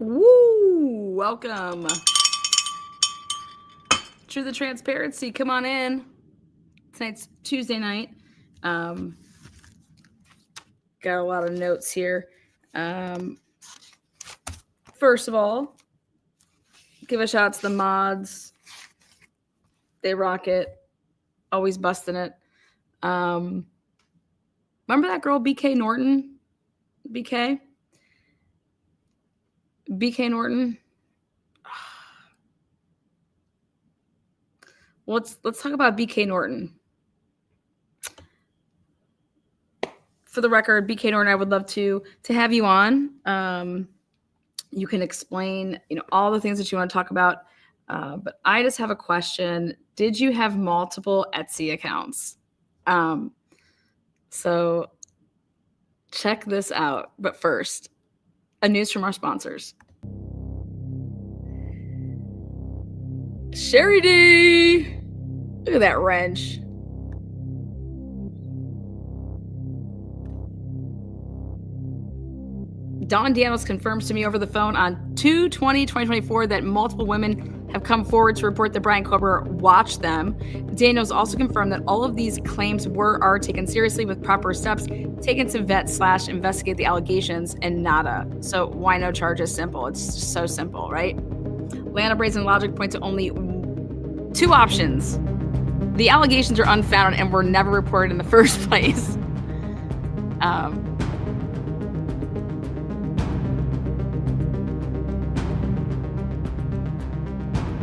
Woo! Welcome to the transparency. Come on in. Tonight's Tuesday night. Got a lot of notes here. First of all, give a shout out to the mods. They rock it. Always busting it. Remember that girl, BK Norton? BK Norton. Well, let's talk about BK Norton. For the record, BK Norton, I would love to have you on. You can explain, all the things that you want to talk about. But I just have a question. Did you have multiple Etsy accounts? So check this out. But first, a news from our sponsors. Sherry D. Look at that wrench. Dawn Daniels confirms to me over the phone on 2/20/2024 that multiple women have come forward to report that Bryan Kohberger watched them. Daniels also confirmed that all of these claims are taken seriously with proper steps taken to vet/investigate the allegations, and nada. So why no charges? Simple. It's just so simple, right? Lana Brazen Logic point to only two options. The allegations are unfounded and were never reported in the first place.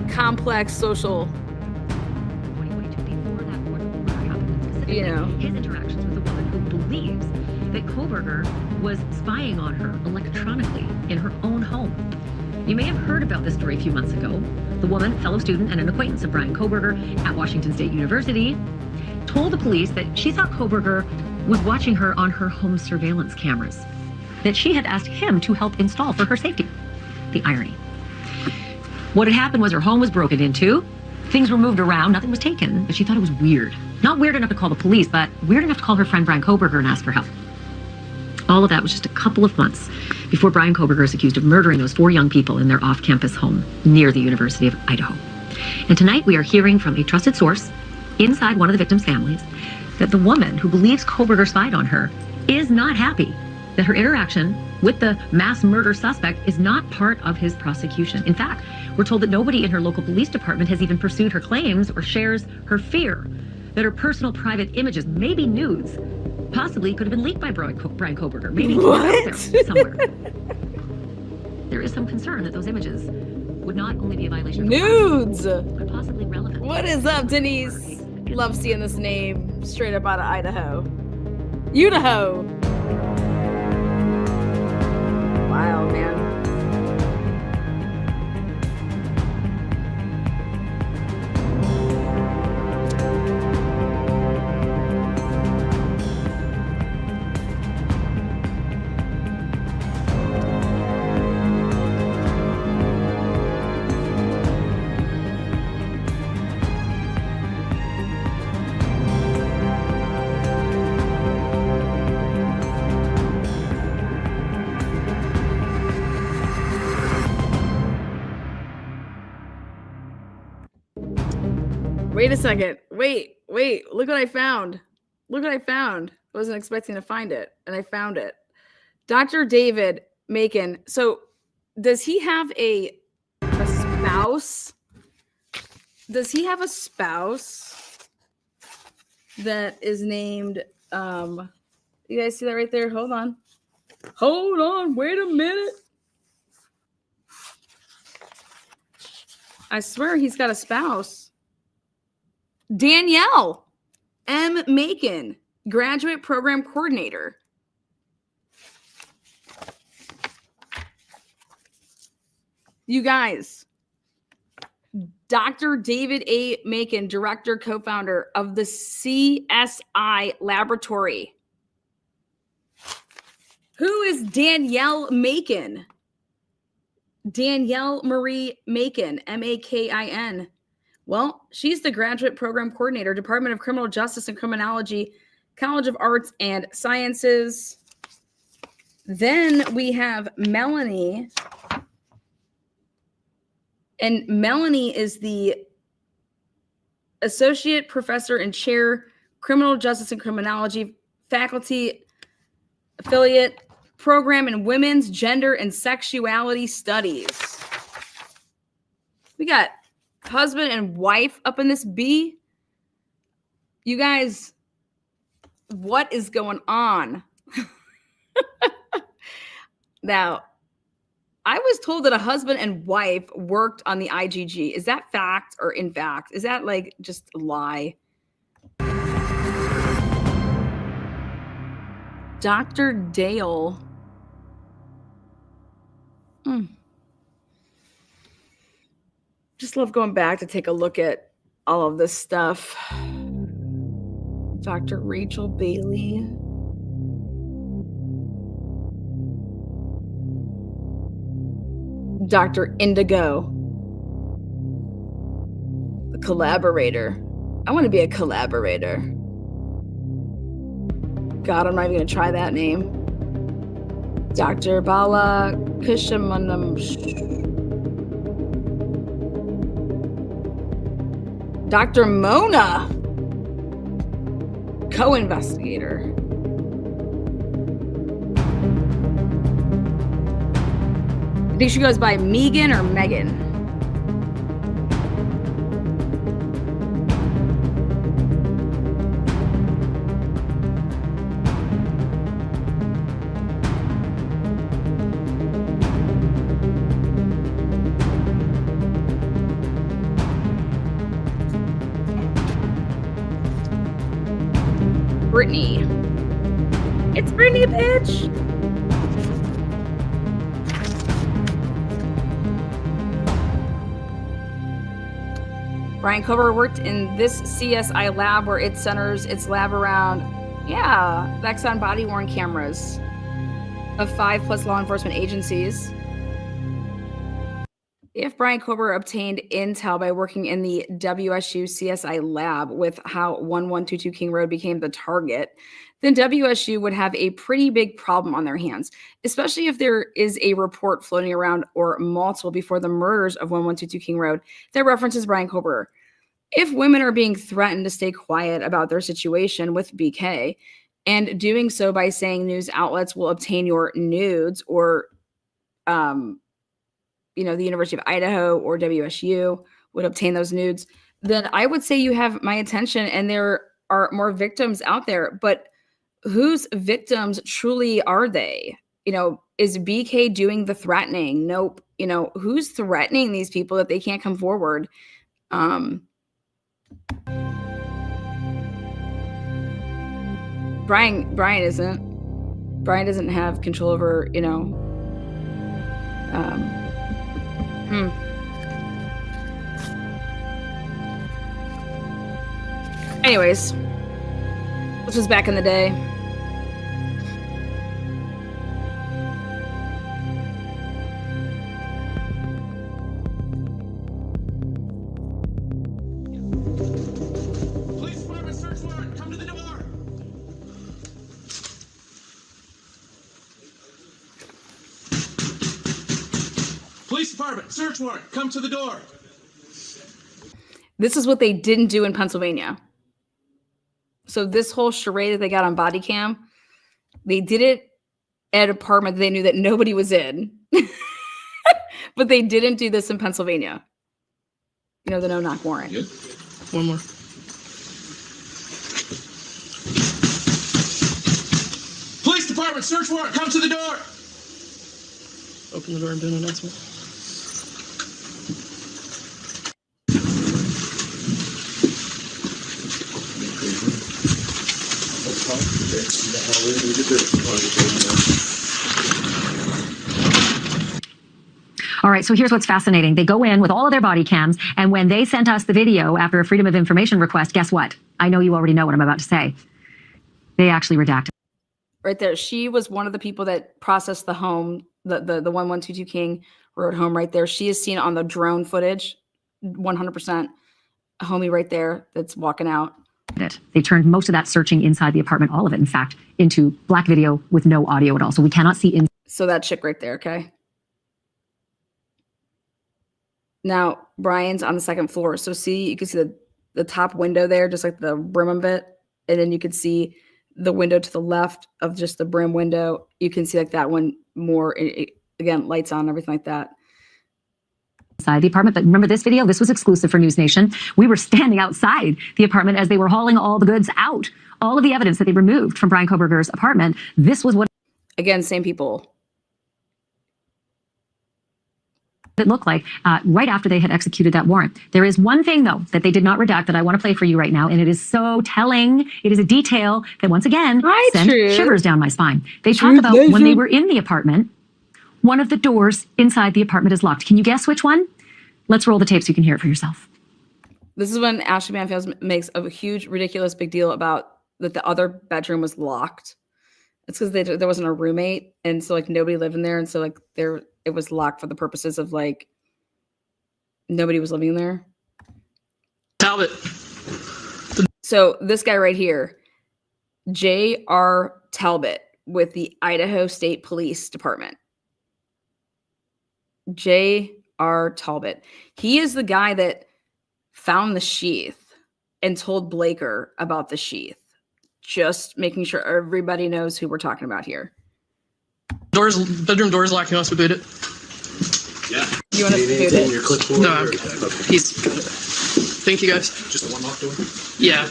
Complex social, his interactions with a woman who believes that Kohberger was spying on her electronically in her own home. You may have heard about this story a few months ago. The woman, fellow student and an acquaintance of Bryan Kohberger at Washington State University, told the police that she thought Kohberger was watching her on her home surveillance cameras, that she had asked him to help install for her safety. The irony. What had happened was her home was broken into, things were moved around, nothing was taken, but she thought it was weird. Not weird enough to call the police, but weird enough to call her friend Bryan Kohberger and ask for help. All of that was just a couple of months before Bryan Kohberger is accused of murdering those 4 young people in their off-campus home near the University of Idaho. And tonight we are hearing from a trusted source inside one of the victims' families that the woman who believes Kohberger spied on her is not happy that her interaction with the mass murder suspect is not part of his prosecution. In fact, we're told that nobody in her local police department has even pursued her claims or shares her fear that her personal private images, maybe nudes, possibly could have been leaked by Bryan Kohberger. Maybe out there somewhere. There is some concern that those images would not only be a violation of nudes, but possibly relevant. What is up, Denise? Love seeing this name straight up out of Idaho. Idaho. Wild, man. Wait a second. Wait. Look what I found. I wasn't expecting to find it, and I found it. Dr. David Macon. So does he have a spouse? Does he have a spouse that is named, you guys see that right there? Hold on. Wait a minute. I swear he's got a spouse. Danielle M. Macon, graduate program coordinator. You guys, Dr. David A. Macon, director, co-founder of the CSI laboratory. Who is Danielle Macon? Danielle Marie Macon, M-A-K-I-N. Well, she's the graduate program coordinator, Department of Criminal Justice and Criminology, College of Arts and Sciences. Then we have Melanie And Melanie is the associate professor and chair, criminal justice and criminology, faculty affiliate program in women's gender and sexuality studies. We got husband and wife up in this B. You guys, what is going on? Now, I was told that a husband and wife worked on the IGG. Is that fact or in fact? Is that like just a lie? Dr. Dale. Just love going back to take a look at all of this stuff. Dr. Rachel Bailey. Dr. Indigo. The collaborator. I want to be a collaborator. God, I'm not even going to try that name. Dr. Bala Kishamanam. Dr. Mona. Co-investigator. I think she goes by Megan or Megan. Brittany. It's Brittany, bitch. Bryan Kohberger worked in this CSI lab where it centers its lab around, the Exxon body-worn cameras of 5+ law enforcement agencies. If Bryan Kohberger obtained intel by working in the WSU CSI lab with how 1122 King Road became the target, then WSU would have a pretty big problem on their hands, especially if there is a report floating around or multiple before the murders of 1122 King Road that references Bryan Kohberger. If women are being threatened to stay quiet about their situation with BK and doing so by saying news outlets will obtain your nudes or, the University of Idaho or WSU would obtain those nudes, then I would say you have my attention and there are more victims out there. But whose victims truly are they? Is BK doing the threatening? Nope. Who's threatening these people that they can't come forward? Bryan isn't. Bryan doesn't have control over, Anyways, this was back in the day. Police department, search warrant, come to the door. Police department, search warrant, come to the door. This is what they didn't do in Pennsylvania. So this whole charade that they got on body cam, they did it at an apartment that they knew that nobody was in. But they didn't do this in Pennsylvania. The no-knock warrant. Good. One more. Police department, search warrant, come to the door. Open the door and do an announcement. All right, so here's what's fascinating. They go in with all of their body cams, and when they sent us the video after a Freedom of Information request, guess what? I know you already know what I'm about to say. They actually redacted. Right there. She was one of the people that processed the home, the 1122 King Road home right there. She is seen on the drone footage, 100%. A homie right there that's walking out. They turned most of that searching inside the apartment, all of it, in fact, into black video with no audio at all. So we cannot see in. So that chick right there, okay? Now, Brian's on the second floor. So see, you can see the top window there, just like the brim of it. And then you can see the window to the left of just the brim window. You can see like that one more, again, lights on, everything like that. Inside the apartment, but remember this video? This was exclusive for News Nation. We were standing outside the apartment as they were hauling all the goods out. All of the evidence that they removed from Bryan Kohberger's apartment. This was what, again, same people. it looked like right after they had executed that warrant. There is one thing, though, that they did not redact that I want to play for you right now, and it is so telling. It is a detail that, once again, sent shivers down my spine. They talk about when they were in the apartment, one of the doors inside the apartment is locked. Can you guess which one? Let's roll the tape so you can hear it for yourself. This is when Ashley Manfield makes a huge, ridiculous big deal about that the other bedroom was locked. It's because there wasn't a roommate, and so like nobody lived in there, and so like it was locked for the purposes of like nobody was living there. Talbot. So this guy right here, J.R. Talbot with the Idaho State Police Department. J.R. Talbot. He is the guy that found the sheath and told Blaker about the sheath. Just making sure everybody knows who we're talking about here. Bedroom doors locked. You want us to boot it? Yeah. You want us to boot it? Your clipboard? No, he's got it. Thank you, guys. Just the one locked door? Yeah.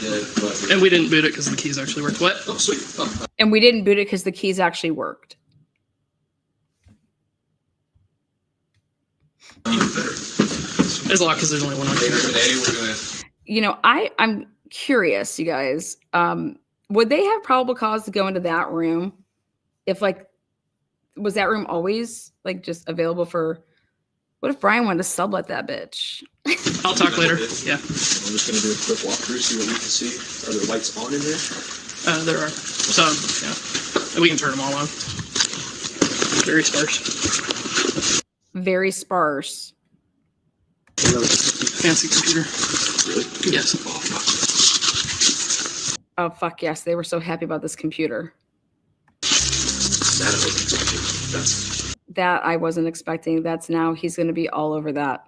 And we didn't boot it because the keys actually worked. What? Oh, sweet. Oh. And we didn't boot it because the keys actually worked. Even better. It's locked because there's only one on Later here. today, we're gonna. You know, I'm curious, you guys. Would they have probable cause to go into that room if like was that room always like just available for? What if Brian wanted to sublet that bitch? I'll talk later. Yeah. I'm just gonna do a quick walkthrough, see what we can see. Are there lights on in there? There are some. Yeah. And we can turn them all on. Very sparse. Very sparse. Fancy computer. Really? Yes. Oh, fuck. Oh fuck yes, they were so happy about this computer. That I wasn't expecting. That's. That I wasn't expecting. That's now he's going to be all over that.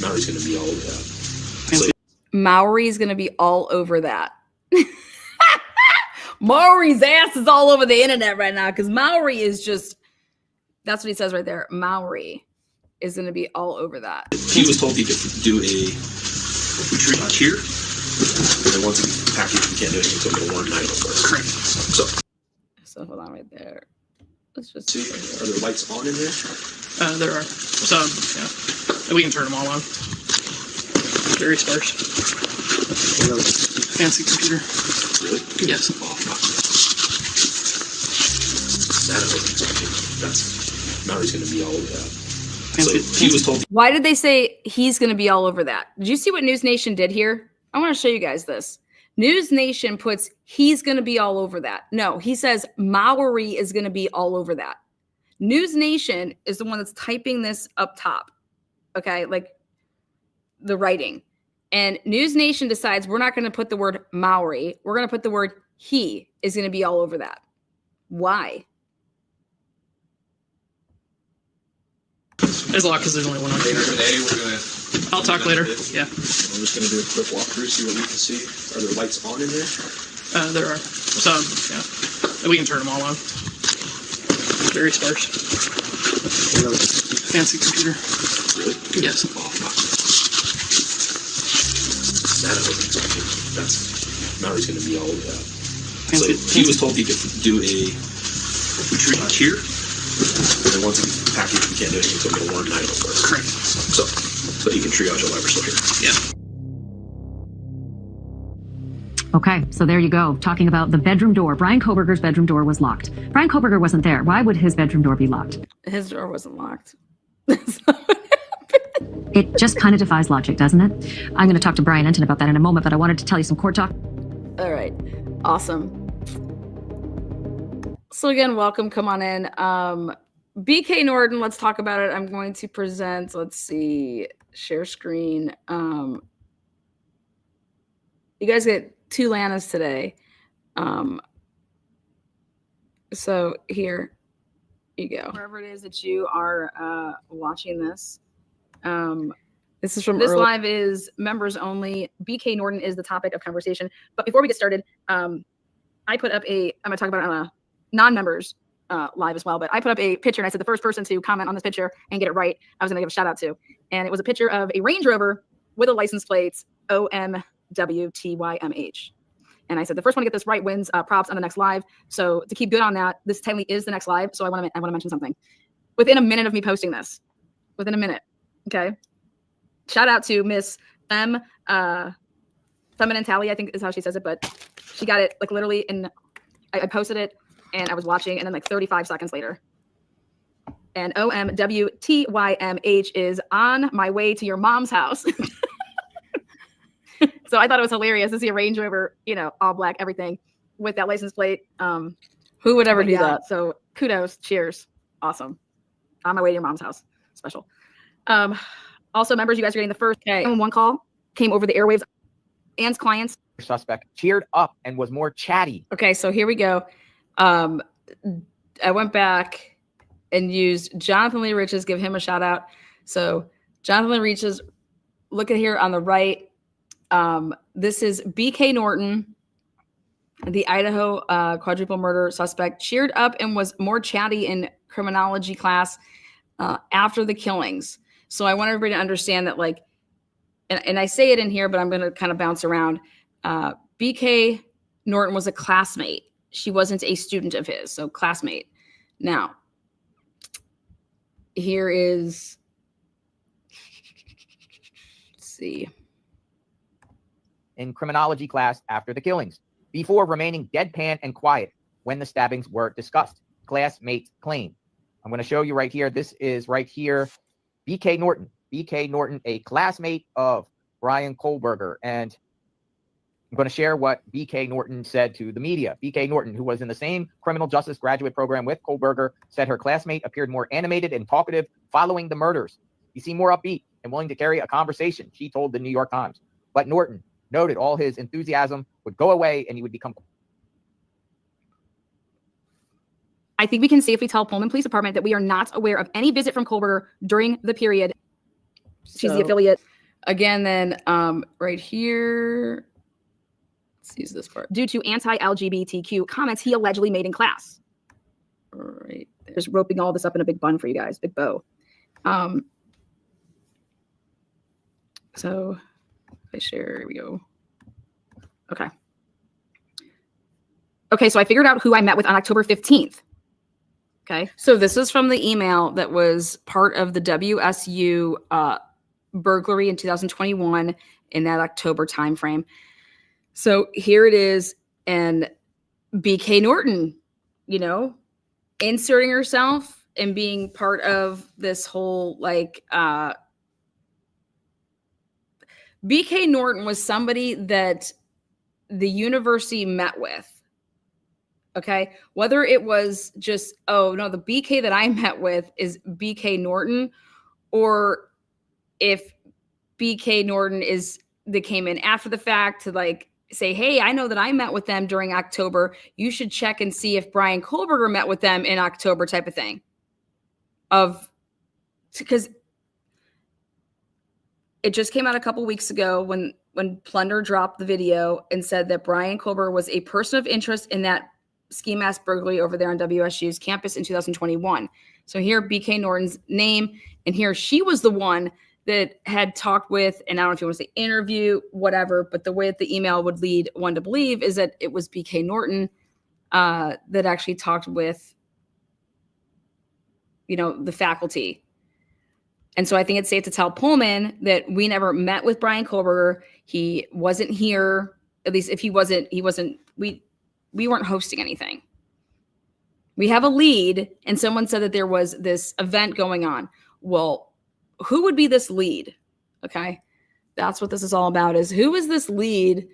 Maori's gonna be all over that. Fancy. Maori's going to be all over that. Maori's ass is all over the internet right now because Maori is just. That's what he says right there. Maori is going to be all over that. He was told he could do a triage here. And then once he packaged, he can't do anything until the warrant in Idaho4. Correct. So hold on right there. Let's just See, are there lights on in there? There are some. Yeah. And we can turn them all on. Very sparse. Fancy computer. Really? Yes. Oh, fuck. That I wasn't expecting. That's. Maori's gonna be all over that. So he was told. Why did they say he's going to be all over that? Did you see what News Nation did here? I want to show you guys this. News Nation puts he's going to be all over that. No, he says Maori is going to be all over that. News Nation is the one that's typing this up top. Okay, like the writing. And News Nation decides we're not going to put the word Maori. We're going to put the word he is going to be all over that. Why? It's locked because there's only one on Later here. today, we're gonna. I'll talk later. Yeah. I'm just gonna do a quick walkthrough, see what we can see. Are there lights on in there? There are some. Yeah. And we can turn them all on. Very sparse. Fancy computer. Really? Yes. Oh, fuck. That I wasn't expecting. That's. Maori's gonna be all over that. So he was told he could do a triage here. And then once he packaged, he can't do anything until the warrant in Idaho4. Correct. So he can triage while we're still here. Yeah. Okay, so there you go. Talking about the bedroom door. Bryan Kohberger's bedroom door was locked. Bryan Kohberger wasn't there. Why would his bedroom door be locked? His door wasn't locked. It just kind of defies logic, doesn't it? I'm going to talk to Bryan Enton about that in a moment, but I wanted to tell you some court talk. All right. Awesome. So again, welcome. Come on in. BK Norton, let's talk about it. I'm going to present, let's see, share screen. You guys get 2 Lanas today. So here you go. Wherever it is that you are watching this, This is from this live is members only. BK Norton is the topic of conversation. But before we get started, I put up I'm going to talk about it on a non-members live as well, but I put up a picture and I said the first person to comment on this picture and get it right, I was going to give a shout out to. And it was a picture of a Range Rover with a license plate OMWTYMH. And I said the first one to get this right wins props on the next live. So to keep good on that, this technically is the next live. So I want to mention something. Within a minute of me posting this, within a minute, okay? Shout out to Miss Feminine Tally, I think is how she says it, but she got it like literally I posted it and I was watching, and then like 35 seconds later. And OMWTYMH is on my way to your mom's house. So I thought it was hilarious to see a Range Rover, all black, everything with that license plate. Who would ever do that? So kudos, cheers. Awesome. On my way to your mom's house. Special. Also, members, you guys are getting the first 911 call. Came over the airwaves. Ann's clients. Suspect cheered up and was more chatty. Okay, so here we go. I went back and used Jonathan Lee Riches, give him a shout out. So Jonathan Lee Riches, look at here on the right. This is BK Norton, the Idaho quadruple murder suspect, cheered up and was more chatty in criminology class after the killings. So I want everybody to understand that, like, and I say it in here, but I'm going to kind of bounce around. BK Norton was a classmate. She wasn't a student of his, so classmate. Now, here is, let's see. In criminology class after the killings, before remaining deadpan and quiet when the stabbings were discussed. Classmates claim. I'm going to show you right here. This is right here. BK Norton. BK Norton, a classmate of Bryan Kohberger. And I'm going to share what BK Norton said to the media. BK Norton, who was in the same criminal justice graduate program with Kohberger, said her classmate appeared more animated and talkative following the murders. He seemed more upbeat and willing to carry a conversation, she told the New York Times. But Norton noted all his enthusiasm would go away and he would become. I think we can safely tell Pullman Police Department that we are not aware of any visit from Kohberger during the period. She's the affiliate. Again, then right here, let's use this part. Due to anti-LGBTQ comments he allegedly made in class. Right. Just roping all this up in a big bun for you guys, big bow. So if I share, here we go. Okay. Okay, so I figured out who I met with on October 15th. Okay, so this is from the email that was part of the WSU burglary in 2021 in that October timeframe. So here it is, and BK Norton, inserting herself and being part of this whole, like, BK Norton was somebody that the university met with. Okay. Whether it was just, oh no, the BK that I met with is BK Norton, or if BK Norton that came in after the fact to, like, say, hey, I know that I met with them during October. You should check and see if Bryan Kohberger met with them in October, type of thing. Because it just came out a couple weeks ago when Plunder dropped the video and said that Bryan Kohberger was a person of interest in that ski mask burglary over there on WSU's campus in 2021. So here, BK Norton's name, and here she was the one that had talked with, and I don't know if you want to say interview, whatever, but the way that the email would lead one to believe is that it was BK Norton that actually talked with, the faculty. And so I think it's safe to tell Pullman that we never met with Bryan Kohberger. He wasn't here. At least if he wasn't, we weren't hosting anything. We have a lead, and someone said that there was this event going on. Well, who would be this lead? Okay. That's what this is all about, is who is this lead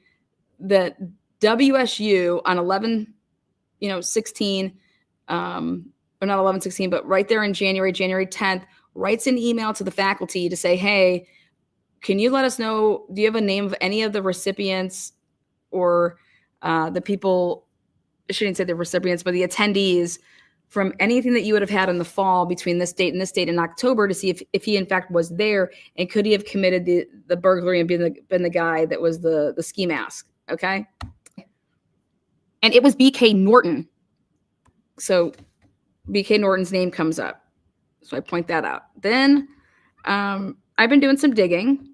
that WSU on 11/16, or not 11/16, but right there in January 10th, writes an email to the faculty to say, hey, can you let us know, do you have a name of any of the recipients or the people, I shouldn't say the recipients, but the attendees from anything that you would have had in the fall between this date and this date in October to see if he in fact was there and could he have committed the burglary and been the guy that was the ski mask. Okay. And it was BK Norton. So BK Norton's name comes up. So I point that out. Then I've been doing some digging.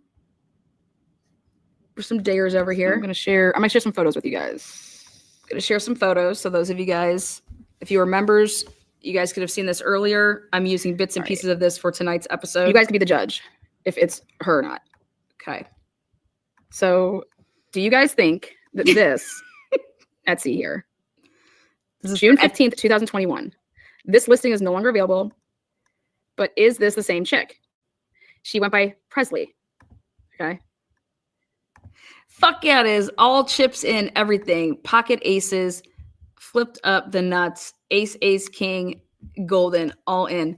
There's some diggers over here. I'm gonna share some photos with you guys. I'm gonna share some photos. So those of you guys, if you were members, you guys could have seen this earlier. I'm using bits and pieces of this for tonight's episode. You guys can be the judge if it's her or not. Okay. So do you guys think that this Etsy here, this is June 15th, 2021. This listing is no longer available, but is this the same chick? She went by Presley. Okay. Fuck yeah, it is. All chips in everything. Pocket aces, flipped up the nuts, ace, ace, king, golden, all in.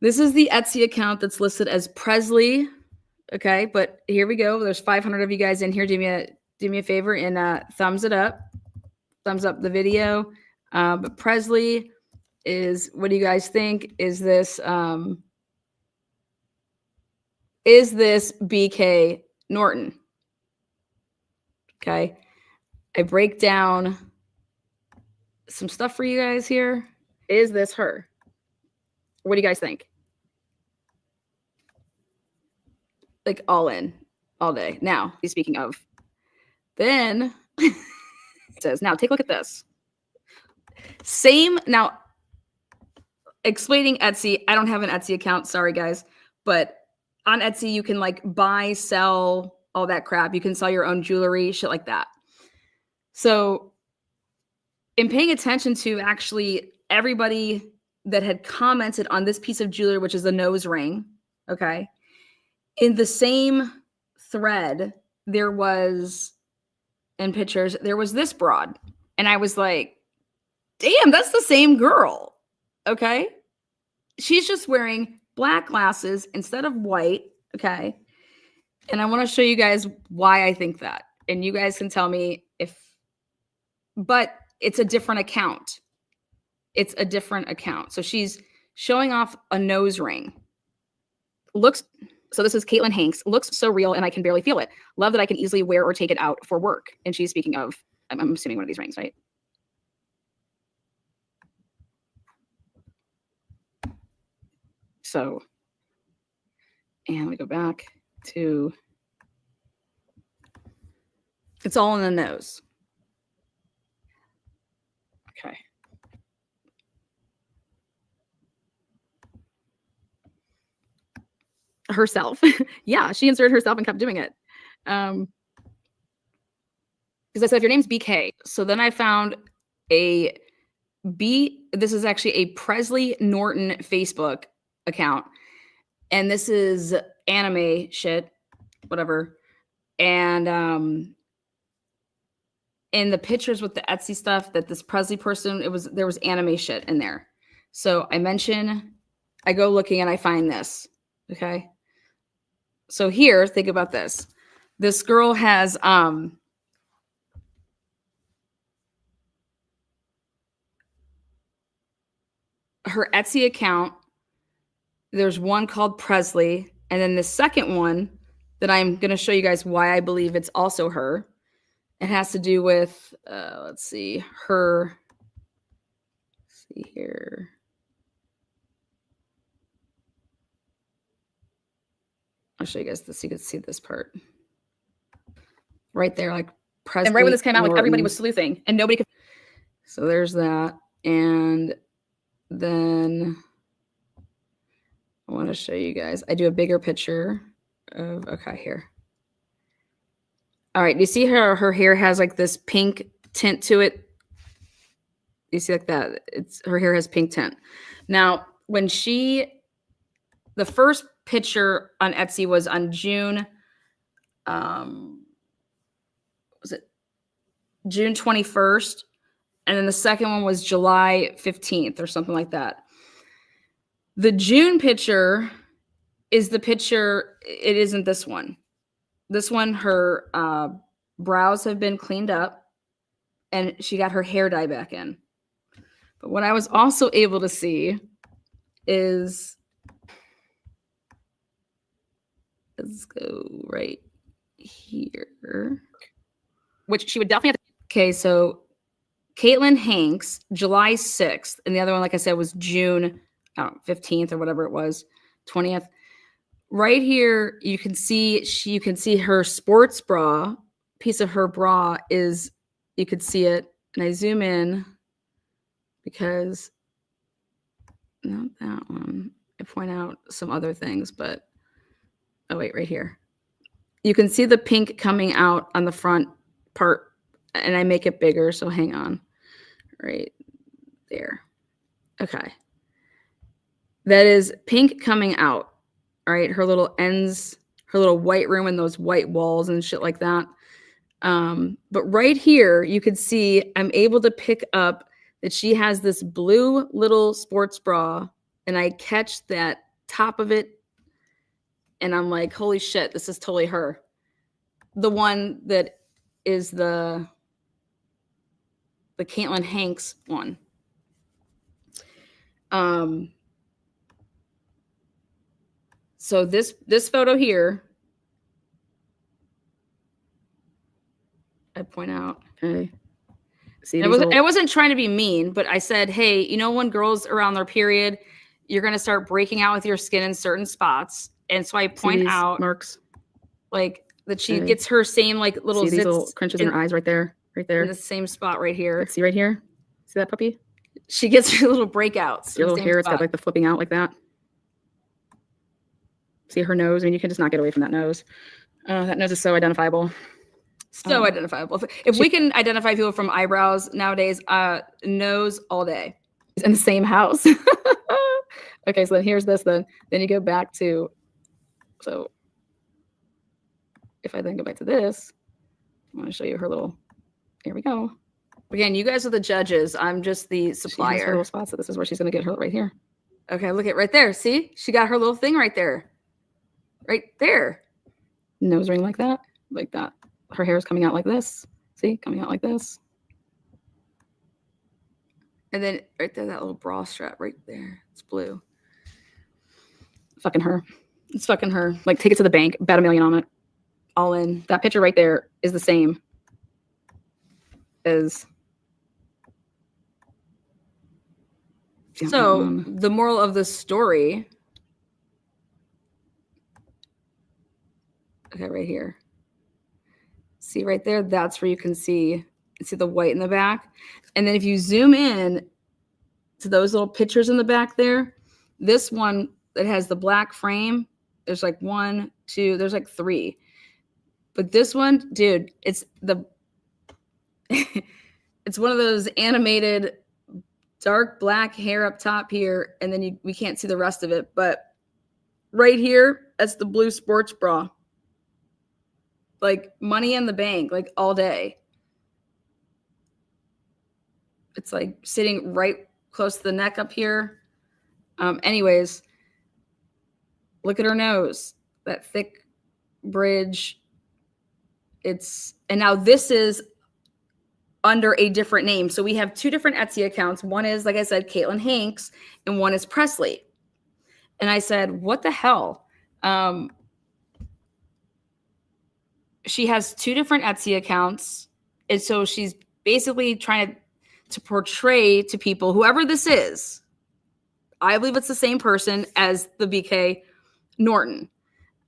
This is the Etsy account that's listed as Presley. Okay, but here we go. There's 500 of you guys in here. Do me a favor and thumbs it up. Thumbs up the video. But Presley is, what do you guys think? Is this BK Norton? Okay. I break down some stuff for you guys here. Is this her? What do you guys think? Like all in, all day. Now, speaking of, then it says, now take a look at this. Same, now, explaining Etsy, I don't have an Etsy account, sorry guys, but on Etsy, you can like buy, sell, all that crap. You can sell your own jewelry, shit like that. So in paying attention to actually everybody that had commented on this piece of jewelry, which is a nose ring, okay, in the same thread, there was, in pictures, there was this broad. And I was like, damn, that's the same girl, okay? She's just wearing black glasses instead of white, okay? And I want to show you guys why I think that. And you guys can tell me if, but it's a different account. It's a different account. So she's showing off a nose ring. Looks, so this is Caitlin Hanks. Looks so real and I can barely feel it. Love that I can easily wear or take it out for work. And she's speaking of, I'm assuming one of these rings, right? So, and we go back to, it's all in the nose. Okay. Herself. Yeah, she inserted herself and kept doing it. Because I said, if your name's BK. So then I found this is actually a Presley Norton Facebook account. And this is anime shit, whatever. And in the pictures with the Etsy stuff that this Presley person, there was anime shit in there. So I go looking and I find this. Okay. So here, think about this. This girl has her Etsy account. There's one called Presley. And then the second one that I'm going to show you guys why I believe it's also her. It has to do with, let's see, her. Let's see here. I'll show you guys this so you can see this part. Right there, like Presley. And right when this came out, like everybody was sleuthing and nobody could. So there's that. And then I want to show you guys. I do a bigger picture of, okay, here. All right, do you see her hair has like this pink tint to it? You see like that? Her hair has pink tint. Now, when the first picture on Etsy was on June, was it June 21st? And then the second one was July 15th or something like that. The June picture is the picture, it isn't this one. This one, her brows have been cleaned up and she got her hair dye back in. But what I was also able to see is, let's go right here, which she would definitely have to. Okay, so Caitlin Hanks, July 6th, and the other one, like I said, was June 15th or whatever it was, 20th. Right here, you can see her sports bra. Piece of her bra is, you could see it, and I zoom in because not that one. I point out some other things, but oh wait, right here. You can see the pink coming out on the front part, and I make it bigger, so hang on. Right there. Okay. That is pink coming out. All right. Her little ends, her little white room and those white walls and shit like that. But right here, you could see I'm able to pick up that she has this blue little sports bra, and I catch that top of it, and I'm like, holy shit, this is totally her. The one that is the Caitlin Hanks one. So this photo here, I point out. Okay. See, I wasn't trying to be mean, but I said, hey, you know, when girls are on their period, you're gonna start breaking out with your skin in certain spots, and so I point out marks, like that she gets her same like little see these little crunches in her eyes right there, in the same spot right here. Let's see right here. See that puppy? She gets her little breakouts. Your little hair, it's got like the flipping out like that. See her nose? I mean, you can just not get away from that nose. That nose is so identifiable. So identifiable. If we can identify people from eyebrows nowadays, nose all day. In the same house. Okay, so then here's this then. Then you go back to, so if I then go back to this, I want to show you her little, here we go. Again, you guys are the judges. I'm just the supplier. She has her little spots, so this is where she's going to get her right here. Okay, look at right there. See? She got her little thing right there. Right there. Nose ring like that. Like that. Her hair is coming out like this. See? Coming out like this. And then right there, that little bra strap right there. It's blue. Fucking her. It's fucking her. Like, take it to the bank. Bet $1 million on it. All in. That picture right there is the same as... So the moral of the story, okay, right here. See right there? That's where you can see the white in the back. And then if you zoom in to those little pictures in the back there, this one that has the black frame, there's like 1, 2, there's like 3. But this one, dude, it's the it's one of those animated dark black hair up top here, and then we can't see the rest of it. But right here, that's the blue sports bra. Like money in the bank, like all day. It's like sitting right close to the neck up here. Anyways, look at her nose, that thick bridge. And now this is under a different name. So we have 2 different Etsy accounts. One is, like I said, Caitlin Hanks, and one is Presley. And I said, what the hell? She has 2 different Etsy accounts. And so she's basically trying to portray to people, whoever this is, I believe it's the same person as the BK Norton.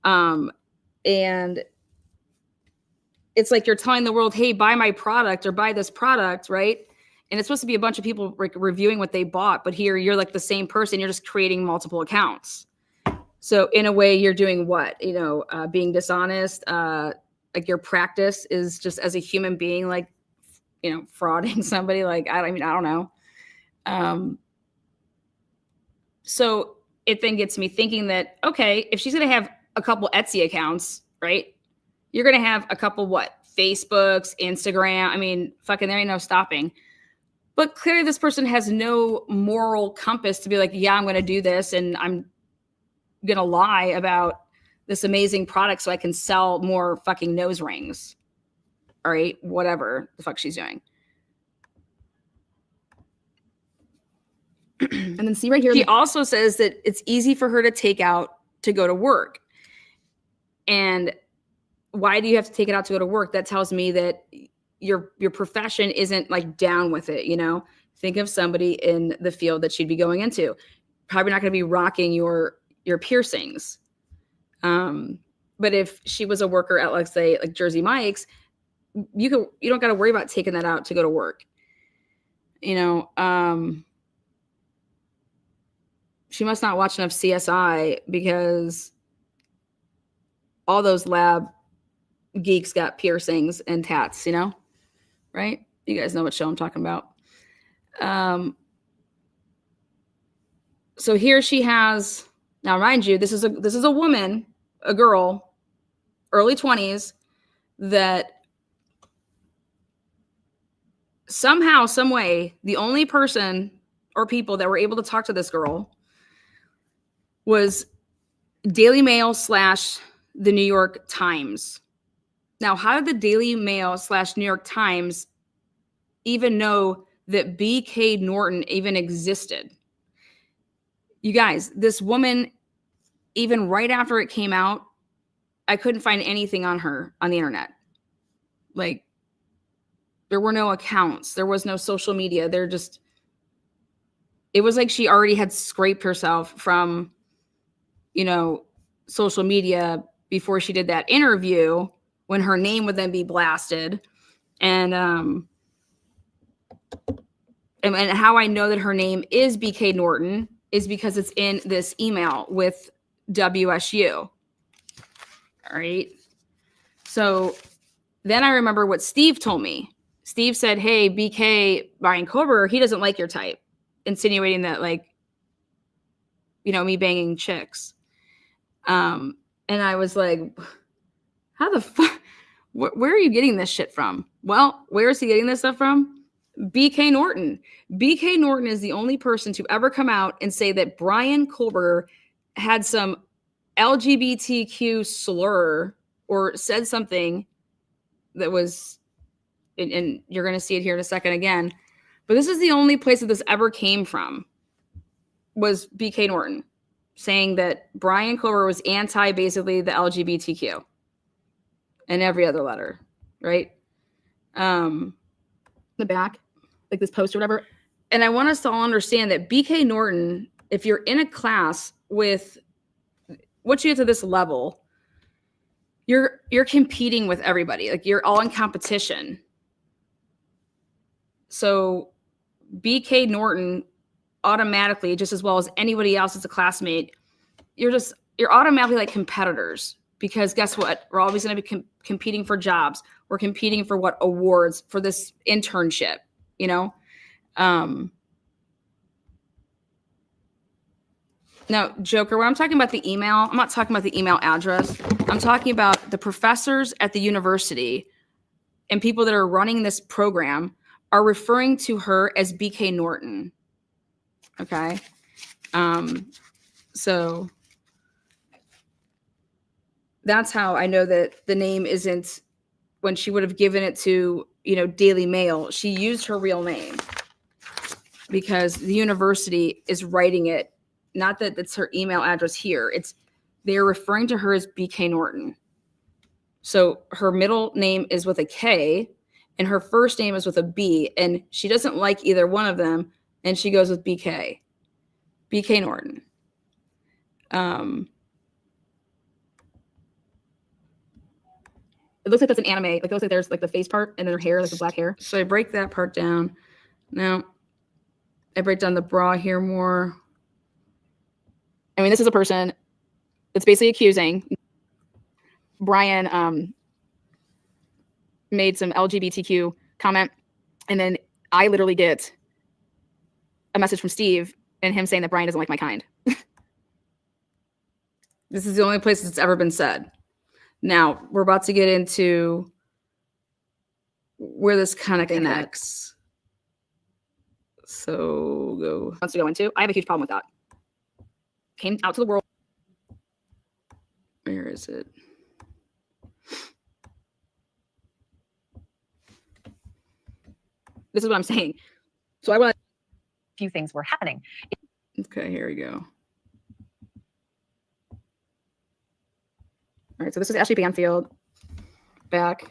And it's like you're telling the world, hey, buy my product or buy this product, right? And it's supposed to be a bunch of people reviewing what they bought, but here you're like the same person. You're just creating multiple accounts. So in a way, you're doing what? You know, being dishonest. Like your practice is just as a human being, like, you know, frauding somebody. Like, I don't know. So it then gets me thinking that, okay, if she's going to have a couple Etsy accounts, right? You're going to have a couple, what? Facebooks, Instagram. I mean, fucking there ain't no stopping. But clearly this person has no moral compass to be like, yeah, I'm going to do this. And I'm going to lie about this amazing product so I can sell more fucking nose rings. All right. Whatever the fuck she's doing. And then see right here. He also says that it's easy for her to take out to go to work. And why do you have to take it out to go to work? That tells me that your profession isn't like down with it, you know? Think of somebody in the field that she'd be going into. Probably not going to be rocking your piercings. But if she was a worker at, let's say, like Jersey Mike's, you don't got to worry about taking that out to go to work. You know, she must not watch enough CSI because all those lab geeks got piercings and tats, you know, right? You guys know what show I'm talking about. So here she has, now mind you, this is a woman, a girl, early 20s, that somehow, some way, the only person or people that were able to talk to this girl was Daily Mail / the New York Times. Now, how did the Daily Mail / New York Times even know that BK Norton even existed? You guys, this woman, even right after it came out, I couldn't find anything on her on the internet. Like, there were no accounts. There was no social media. It was like she already had scraped herself from, you know, social media before she did that interview, when her name would then be blasted. And how I know that her name is BK Norton is because it's in this email with WSU. All right. So then I remember what Steve told me. Steve said, hey, BK, Bryan Kohberger, he doesn't like your type, insinuating that, like, you know, me banging chicks. And I was like, how the fuck? Where are you getting this shit from? Well, where is he getting this stuff from? BK Norton. BK Norton is the only person to ever come out and say that Bryan Kohberger had some LGBTQ slur or said something that was, and you're going to see it here in a second again, but this is the only place that this ever came from, was BK Norton saying that Bryan Kohberger was anti basically the LGBTQ and every other letter, right? The back, like this post or whatever. And I want us to all understand that BK Norton, if you're in a class with, once you get to this level, you're competing with everybody. Like, you're all in competition. So BK Norton automatically, just as well as anybody else as a classmate, you're automatically like competitors, because guess what? We're always going to be competing for jobs. We're competing for what? Awards for this internship, you know? Now, Joker, when I'm talking about the email, I'm not talking about the email address. I'm talking about the professors at the university and people that are running this program are referring to her as BK Norton. Okay. So that's how I know that the name isn't, when she would have given it to, you know, Daily Mail, she used her real name because the university is writing it. Not that it's her email address here. They're referring to her as BK Norton. So her middle name is with a K and her first name is with a B, and she doesn't like either one of them. And she goes with BK Norton. It looks like that's an anime. Like, it looks like there's like the face part and then her hair, like the black hair. So I break that part down. Now I break down the bra here more. I mean, this is a person that's basically accusing Bryan made some LGBTQ comment, and then I literally get a message from Steve and him saying that Bryan doesn't like my kind. This is the only place it's ever been said. Now, we're about to get into where this kind of connects. So go. Wants to go into. I have a huge problem with that. Came out to the world. Where is it? This is what I'm saying. So I want few things were happening. Okay, here we go. All right, so this is Ashley Banfield back.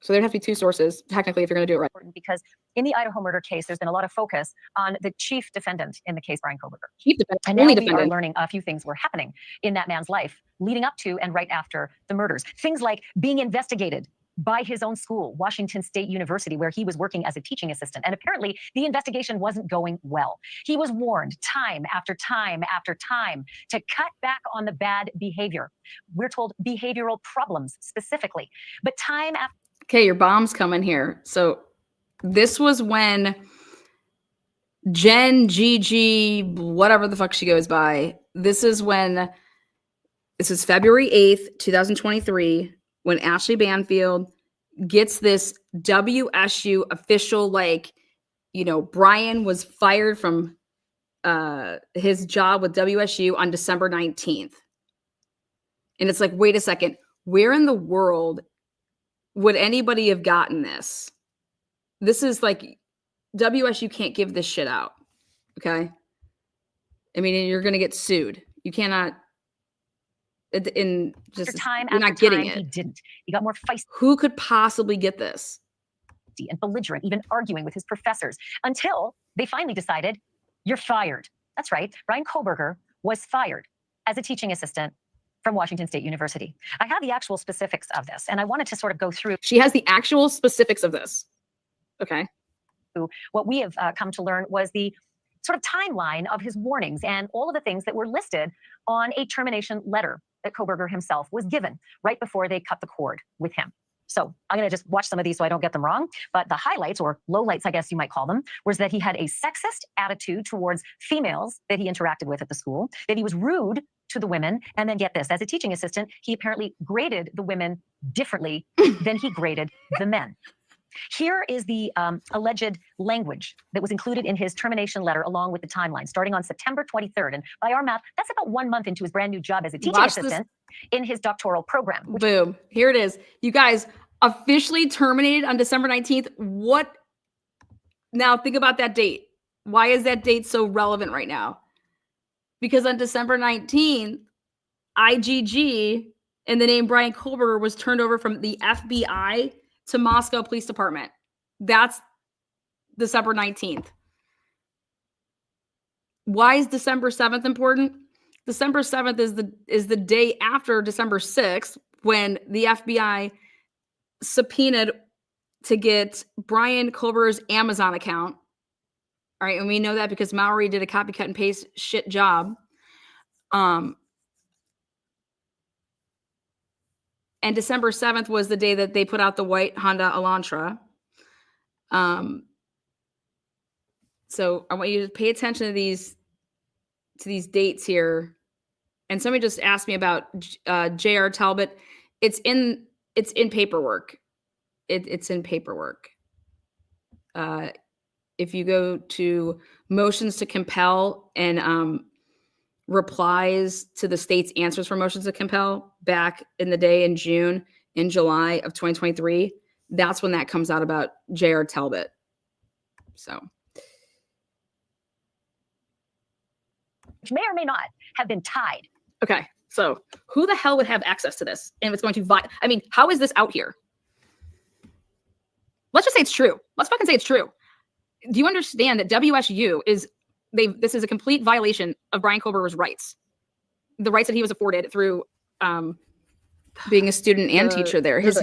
So there'd have to be two sources, technically, if you're going to do it right. Because in the Idaho murder case, there's been a lot of focus on the chief defendant in the case, Bryan Kohberger. Chief defendant, And now only we defendant. are learning a few things were happening in that man's life leading up to and right after the murders. Things like being investigated by his own school, Washington State University, where he was working as a teaching assistant. And apparently the investigation wasn't going well. He was warned time after time after time to cut back on the bad behavior. We're told behavioral problems specifically, but time after. Okay, your bomb's coming here. So this was when Jenn, Gigi, whatever the fuck she goes by, this is February 8th, 2023, when Ashley Banfield gets this WSU official, like, you know, Bryan was fired from his job with WSU on December 19th. And it's like, wait a second, where in the world would anybody have gotten this? This is like, WSU can't give this shit out. Okay. I mean, you're going to get sued. You cannot. In just after time you're after not getting time, it. he didn't. He got more feisty Who could possibly get this? and belligerent, even arguing with his professors, until they finally decided, you're fired. That's right. Bryan Kohberger was fired as a teaching assistant from Washington State University. I have the actual specifics of this, and I wanted to sort of go through. She has the actual specifics of this. Okay. What we have come to learn was the sort of timeline of his warnings and all of the things that were listed on a termination letter that Kohberger himself was given right before they cut the cord with him. So I'm going to just watch some of these so I don't get them wrong. But the highlights, or lowlights, I guess you might call them, was that he had a sexist attitude towards females that he interacted with at the school, that he was rude to the women. And then get this, as a teaching assistant, he apparently graded the women differently than he graded the men. Here is the alleged language that was included in his termination letter, along with the timeline, starting on September 23rd. And by our math, that's about 1 month into his brand new job as a teaching assistant in his doctoral program. Boom. Here it is. You guys officially terminated on December 19th. What? Now think about that date. Why is that date so relevant right now? Because on December 19th, IGG and the name Bryan Kohberger was turned over from the FBI to Moscow Police Department. That's December 19th. Why is December 7th important? December 7th is the day after December 6th, when the FBI subpoenaed to get Bryan Kohberger's Amazon account. All right, and we know that because Maury did a copy, cut, and paste shit job. And December 7th was the day that they put out the white Honda Elantra. So I want you to pay attention to these dates here. And somebody just asked me about J.R. Talbot. It's in paperwork. It's in paperwork. If you go to motions to compel and replies to the state's answers for motions to compel back in the day in July of 2023, that's when that comes out about J.R. Talbot. So, which may or may not have been tied. Okay, so who the hell would have access to this? And it's going to I mean, how is this out here? Let's just say it's true. Let's fucking say it's true. Do you understand that WSU this is a complete violation of Bryan Kohberger's rights, the rights that he was afforded through being a student and teacher there. His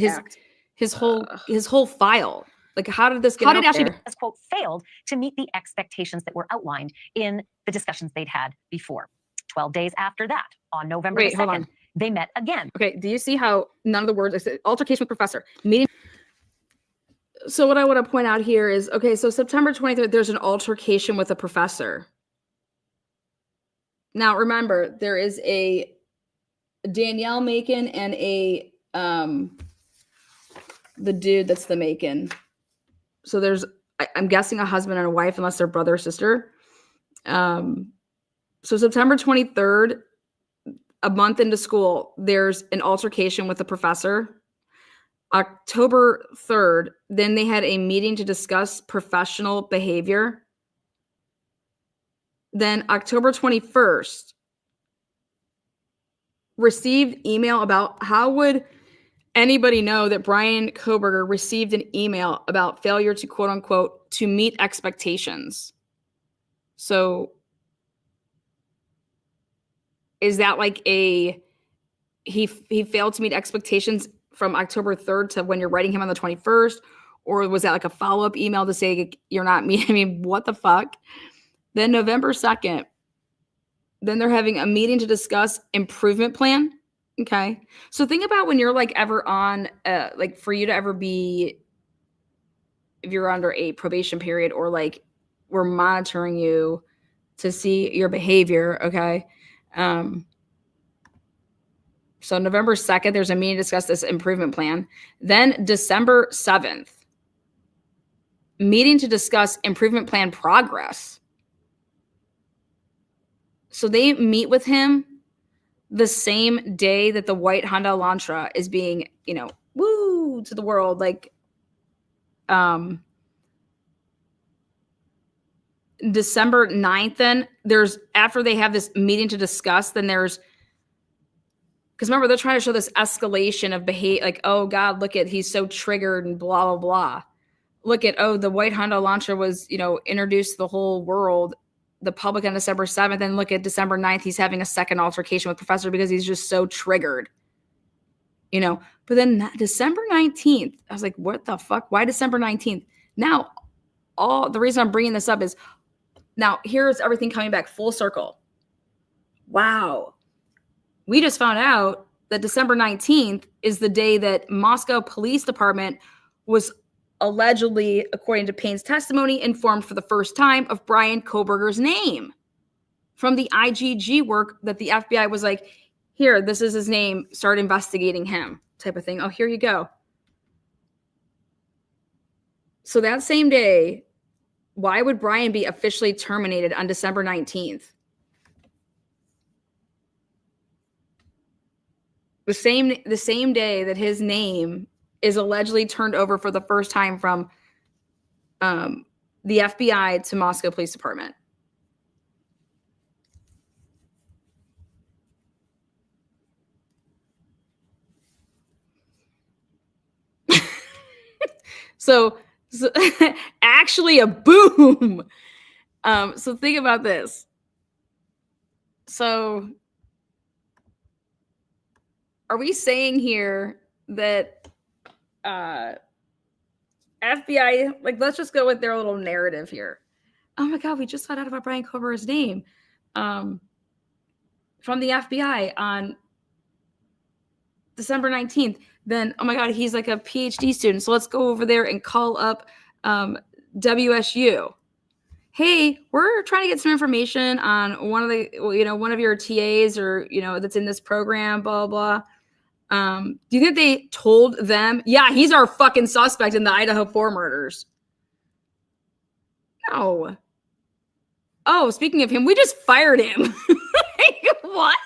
whole file. Like, how did this get out there? As quote, failed to meet the expectations that were outlined in the discussions they'd had before. 12 days after that, on November 2nd, they met again. Okay, do you see how none of the words, altercation with professor, meeting. So what I want to point out here is, okay, so September 23rd, there's an altercation with a professor. Now, remember, there is a Danielle Macon and the dude that's the Macon. So there's, I'm guessing, a husband and a wife, unless they're brother or sister. So September 23rd, a month into school, there's an altercation with a professor. October 3rd, then they had a meeting to discuss professional behavior. Then October 21st, received email about how would anybody know that Bryan Kohberger received an email about failure to quote unquote to meet expectations. So is that like he failed to meet expectations from October 3rd to when you're writing him on the 21st? Or was that like a follow-up email to say you're not meeting? I mean, what the fuck? Then November 2nd, then they're having a meeting to discuss improvement plan. Okay. So think about when you're like ever on, like for you to ever be, if you're under a probation period or like we're monitoring you to see your behavior. Okay. So November 2nd, there's a meeting to discuss this improvement plan. Then December 7th, meeting to discuss improvement plan progress. So they meet with him the same day that the white Honda Elantra is being, woo to the world. Like, December 9th, then after they have this meeting to discuss, then because remember, they're trying to show this escalation of behavior. Like, oh God, look at, he's so triggered and blah, blah, blah. Look at, oh, the white Honda Elantra was, introduced to the whole world, the public on December 7th, and look at December 9th, he's having a second altercation with Professor because he's just so triggered, But then December 19th, I was like, what the fuck? Why December 19th? Now, the reason I'm bringing this up is now here's everything coming back full circle. Wow. We just found out that December 19th is the day that Moscow Police Department was allegedly, according to Payne's testimony, informed for the first time of Bryan Kohberger's name from the IGG work that the FBI was like, here, this is his name, start investigating him type of thing. Oh, here you go. So that same day, why would Bryan be officially terminated on December 19th? The same day that his name is allegedly turned over for the first time from the FBI to Moscow Police Department. So actually a boom. So think about this. So are we saying here that FBI, like, let's just go with their little narrative here. Oh my God, we just found out about Bryan Kohberger's name from the FBI on December 19th. Then, oh my God, he's like a PhD student. So let's go over there and call up WSU. Hey, we're trying to get some information on one of your TAs or, that's in this program, blah, blah, blah. Do you think they told them, yeah, he's our fucking suspect in the Idaho4 murders? No. Oh, speaking of him, we just fired him. Like, what?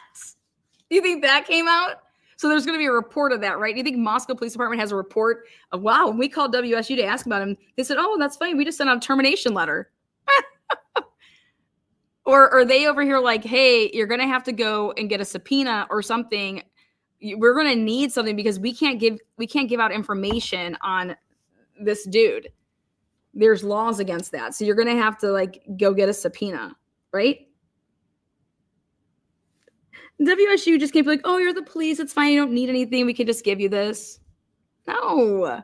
Do you think that came out? So there's going to be a report of that, right? Do you think Moscow Police Department has a report of, wow, when we called WSU to ask about him, they said, oh, that's fine. We just sent out a termination letter. Or are they over here like, hey, you're going to have to go and get a subpoena or something. We're going to need something because we can't give out information on this dude. There's laws against that. So you're going to have to like go get a subpoena, right? WSU just can't be like, oh, you're the police. It's fine. You don't need anything. We can just give you this. No.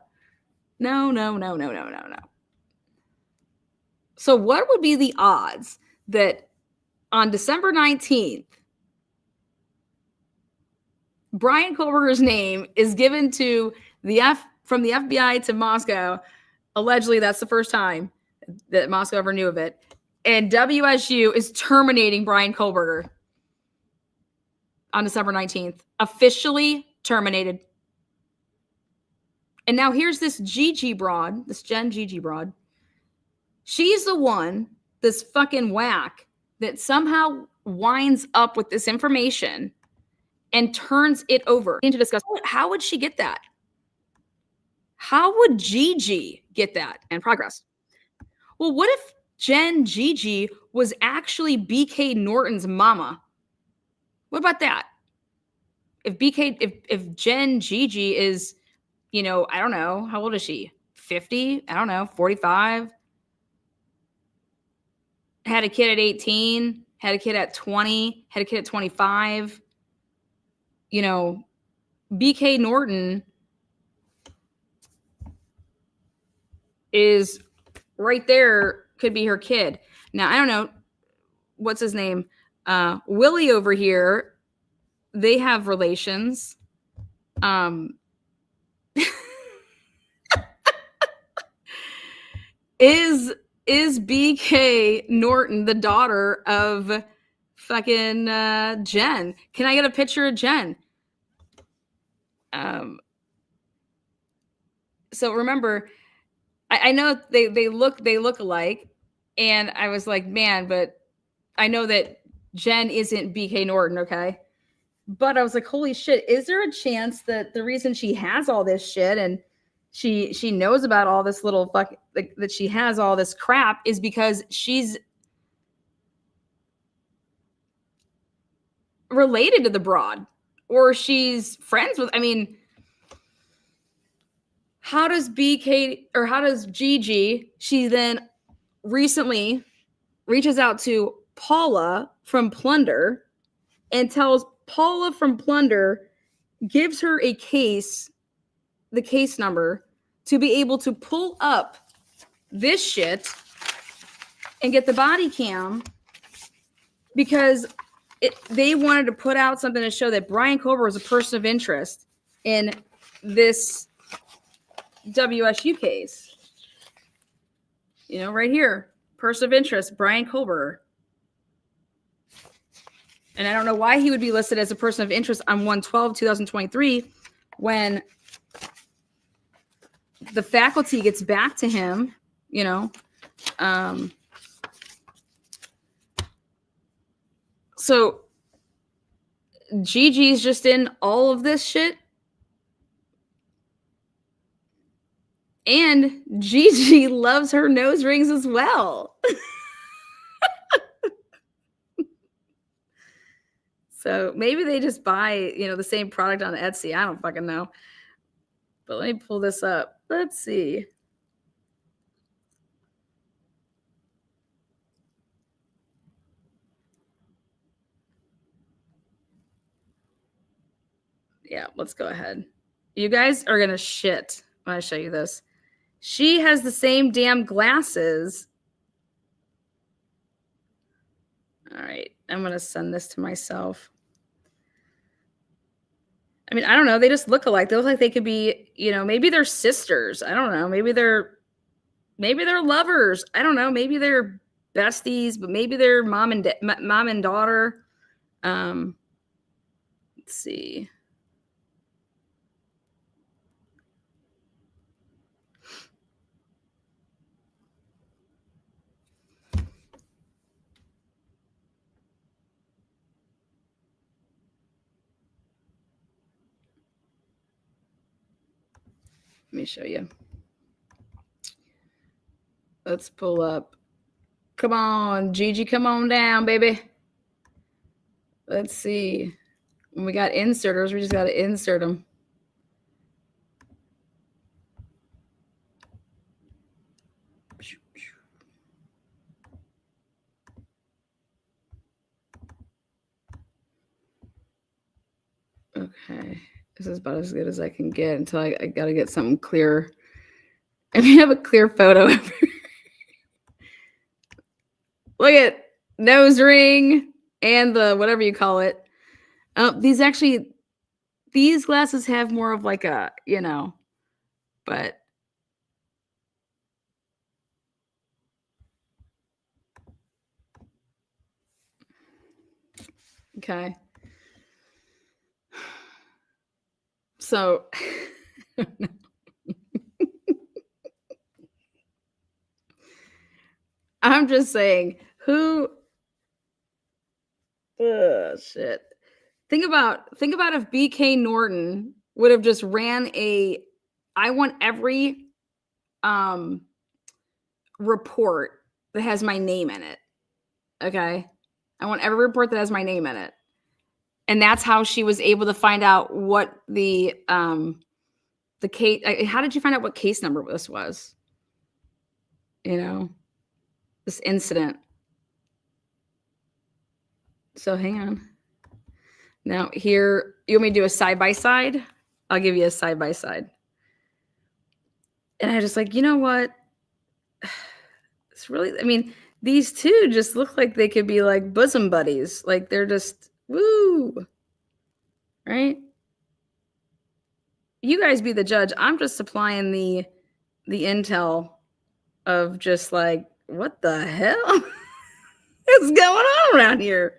So what would be the odds that on December 19th, Bryan Kohberger's name is given to from the FBI to Moscow? Allegedly, that's the first time that Moscow ever knew of it. And WSU is terminating Bryan Kohberger on December 19th. Officially terminated. And now here's this Gigi broad, this Jenn Gigi broad. She's the one, this fucking whack, that somehow winds up with this information and turns it over to discuss. How would she get that? How would Gigi get that? And progress. Well, what if Jenn Gigi was actually BK Norton's mama? What about that? If Jenn Gigi is, I don't know, how old is she? 50? I don't know, 45? Had a kid at 18, had a kid at 20, had a kid at 25. BK Norton is right there, could be her kid. Now, I don't know, what's his name? Willie over here, they have relations. Is BK Norton the daughter of fucking Jenn? Can I get a picture of Jenn? So remember, I know they look alike, and I was like, man, but I know that Jenn isn't BK Norton, okay? But I was like, holy shit, is there a chance that the reason she has all this shit and she knows about all this little fuck, like, that she has all this crap is because she's related to the broad, or she's friends with, how does Gigi, she then recently reaches out to Paula from Plunder and tells Paula from Plunder, gives her the case number to be able to pull up this shit and get the body cam, because they wanted to put out something to show that Bryan Kohberger was a person of interest in this WSU case. Right here, person of interest, Bryan Kohberger. And I don't know why he would be listed as a person of interest on 1/12/2023 when the faculty gets back to him, So Gigi's just in all of this shit. And Gigi loves her nose rings as well. So maybe they just buy, the same product on Etsy. I don't fucking know. But let me pull this up. Let's see. Yeah, let's go ahead. You guys are going to shit when I show you this. She has the same damn glasses. All right, I'm going to send this to myself. I don't know. They just look alike. They look like they could be, maybe they're sisters. I don't know. Maybe they're lovers. I don't know. Maybe they're besties, but maybe they're mom and daughter. Let's see. Let me show you. Let's pull up. Come on, Gigi, come on down, baby. Let's see. When we got inserters, we just got to insert them. Okay. This is about as good as I can get until I got to get something clear. I mean, I have a clear photo. Look at nose ring and the whatever you call it. These glasses have more of like a, but okay. So I'm just saying, shit. Think about if BK Norton would have just ran a I want every report that has my name in it. Okay. I want every report that has my name in it. And that's how she was able to find out what the case. How did you find out what case number this was? You know, this incident. So hang on. Now here, you want me to do a side-by-side? I'll give you a side-by-side. And I just like, you know what? It's really, I mean, these two just look like they could be like bosom buddies. Like they're just, woo. Right? You guys be the judge. I'm just supplying the intel of just like, what the hell is going on around here?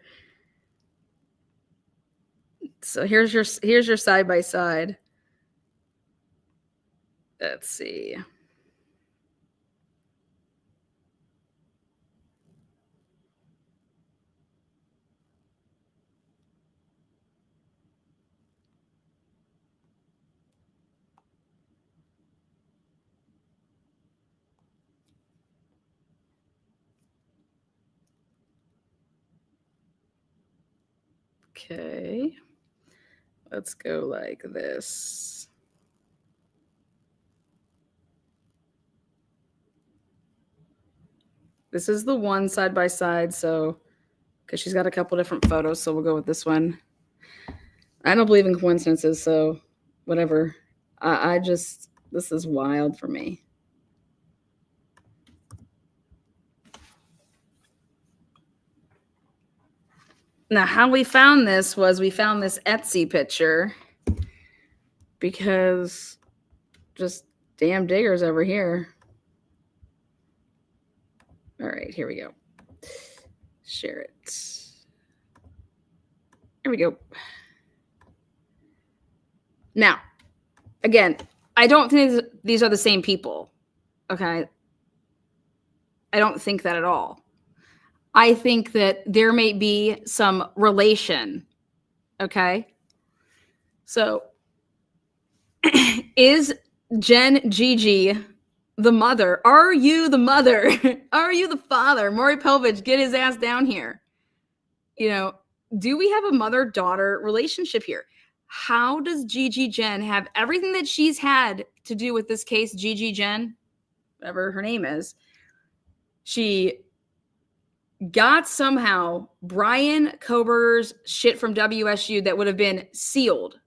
So here's your side by side. Let's see. Okay. Let's go like this. This is the one side by side. So, because she's got a couple different photos. So we'll go with this one. I don't believe in coincidences. So whatever. I just, this is wild for me. Now, how we found this was we found this Etsy picture because just damn diggers over here. All right, here we go. Share it. Here we go. Now, again, I don't think these are the same people. Okay. I don't think that at all. I think that there may be some relation. Okay. So is Jenn Gigi the mother? Are you the mother? Are you the father? Maury Povich, get his ass down here. You know, do we have a mother-daughter relationship here? How does Gigi Jenn have everything that she's had to do with this case? Gigi Jenn, whatever her name is, she got somehow Bryan Kohberger's shit from WSU that would have been sealed.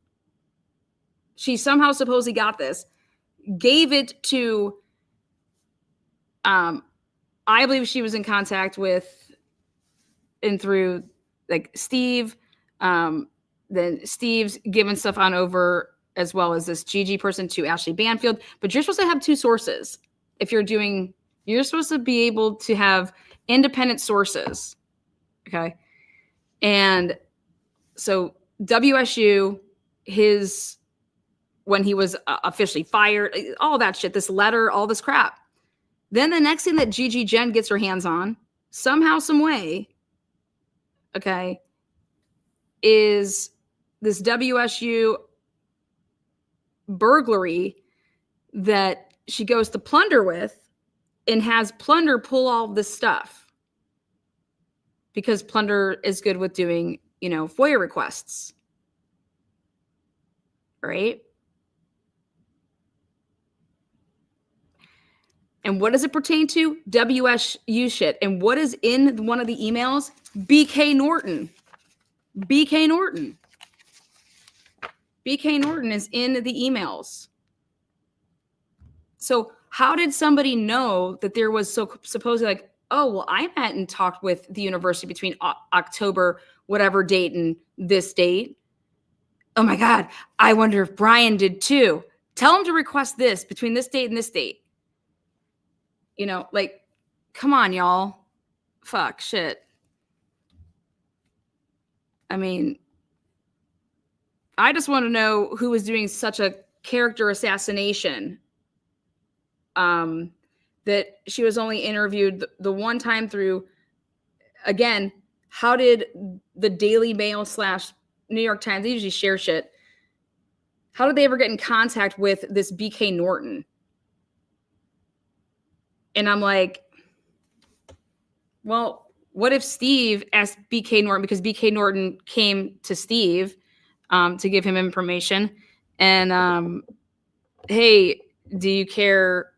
She somehow supposedly got this, gave it to, I believe she was in contact with and through like Steve. Then Steve's given stuff on over as well as this Gigi person to Ashley Banfield. But you're supposed to have two sources. If you're doing, you're supposed to be able to have independent sources. Okay. And so WSU, when he was officially fired, all that shit, this letter, all this crap. Then the next thing that Gigi Jenn gets her hands on, somehow, some way, okay, is this WSU burglary that she goes to Plunder with and has Plunder pull all this stuff because Plunder is good with doing, you know, FOIA requests. Right? And what does it pertain to? WSU shit. And what is in one of the emails? BK Norton. BK Norton. BK Norton is in the emails. So how did somebody know that there was so supposedly like, oh, well, I met and talked with the university between October, whatever date and this date. Oh my God, I wonder if Bryan did too. Tell him to request this between this date and this date. You know, like, come on, y'all. Fuck, shit. I mean, I just want to know who was doing such a character assassination. That she was only interviewed the one time through, again, how did the Daily Mail / New York Times, they usually share shit, How did they ever get in contact with this BK Norton? And I'm like, well, what if Steve asked BK Norton, because BK Norton came to Steve to give him information, and hey, do you care?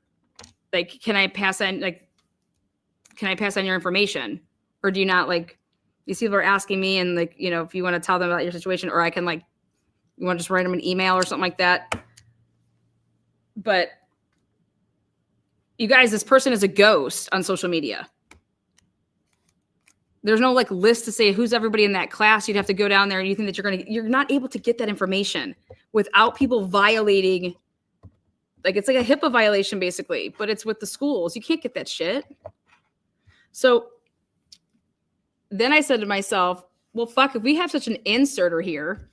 Like, can I pass on your information, or do you not? Like, these people are asking me, and like, you know, if you want to tell them about your situation, or I can like, you want to just write them an email or something like that. But you guys, this person is a ghost on social media. There's no like list to say who's everybody in that class. You'd have to go down there, and you think that you're not able to get that information without people violating. Like, it's like a HIPAA violation basically, but it's with the schools. You can't get that shit. So then I said to myself, well, fuck, if we have such an inserter here,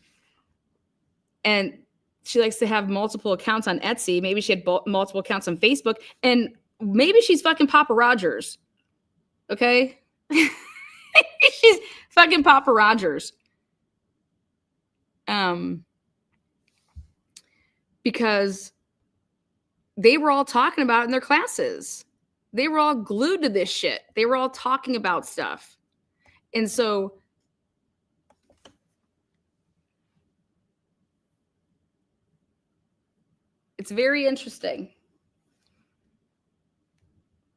and she likes to have multiple accounts on Etsy, maybe she had multiple accounts on Facebook, and maybe she's fucking Papa Rodgers. Okay? She's fucking Papa Rodgers. Because they were all talking about it in their classes. They were all glued to this shit. They were all talking about stuff. And so it's very interesting.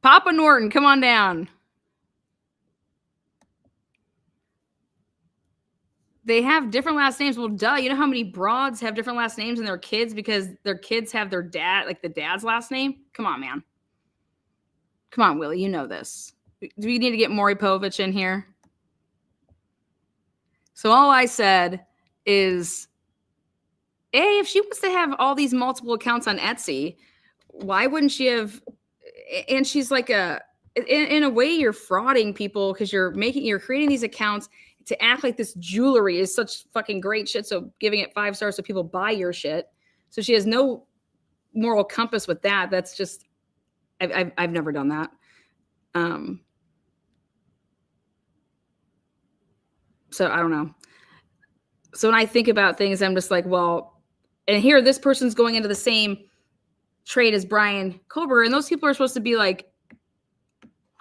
Papa Norton, come on down. They have different last names. Well, duh. You know how many broads have different last names than their kids because their kids have their dad, like the dad's last name? Come on, man. Come on, Willie. You know this. Do we need to get Maury Povich in here? So all I said is, hey, if she wants to have all these multiple accounts on Etsy, why wouldn't she have? And she's like in a way, you're frauding people because you're creating these accounts to act like this jewelry is such fucking great shit. So giving it 5 stars so people buy your shit. So she has no moral compass with that. That's just, I've never done that. So I don't know. So when I think about things, I'm just like, well, and here this person's going into the same trade as Bryan Kohberger, and those people are supposed to be like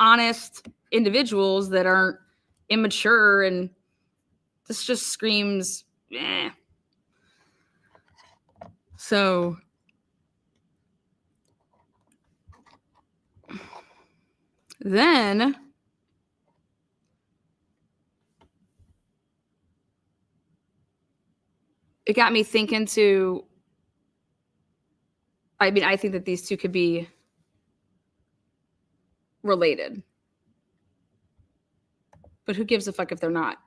honest individuals that aren't immature, and this just screams, eh. So then it got me thinking to, I mean, I think that these two could be related. But who gives a fuck if they're not?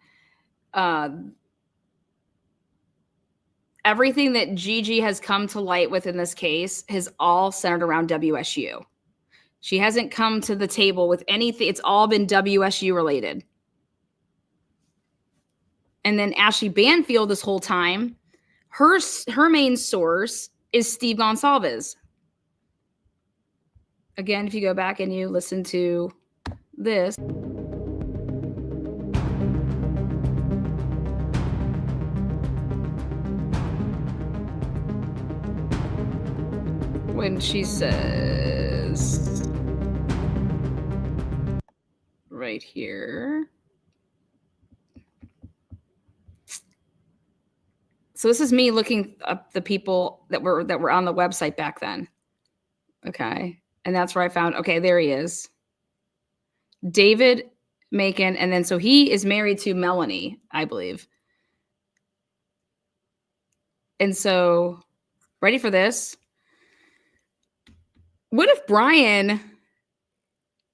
Everything that Gigi has come to light with in this case has all centered around WSU. She hasn't come to the table with anything. It's all been WSU related. And then Ashley Banfield this whole time, her main source is Steve Gonsalves. Again, if you go back and you listen to this. When she says right here. So this is me looking up the people that were on the website back then. Okay. And that's where I found, okay, there he is. David Macon. And then, so he is married to Melanie, I believe. And so, ready for this? What if Bryan,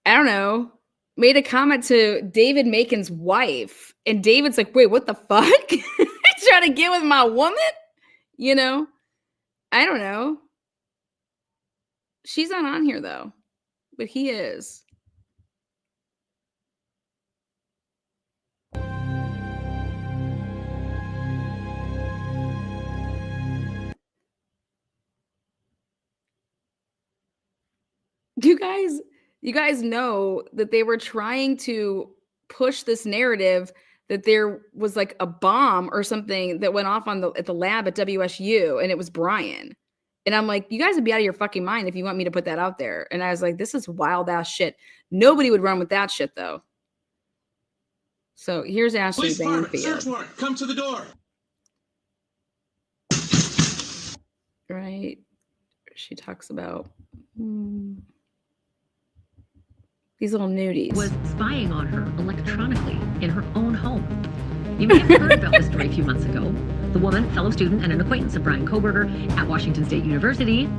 I don't know, made a comment to David Macon's wife, and David's like, wait, what the fuck? Trying to get with my woman? You know? I don't know. She's not on here, though. But he is. You guys know that they were trying to push this narrative that there was like a bomb or something that went off at the lab at WSU, and it was Bryan. And I'm like, you guys would be out of your fucking mind if you want me to put that out there. And I was like, this is wild ass shit. Nobody would run with that shit though. So here's Ashley Banfield. Search warrant. Come to the door. Right. She talks about these little nudies. Was spying on her electronically in her own home. You may have heard about this story a few months ago. The woman, fellow student and an acquaintance of Bryan Kohberger at Washington State University,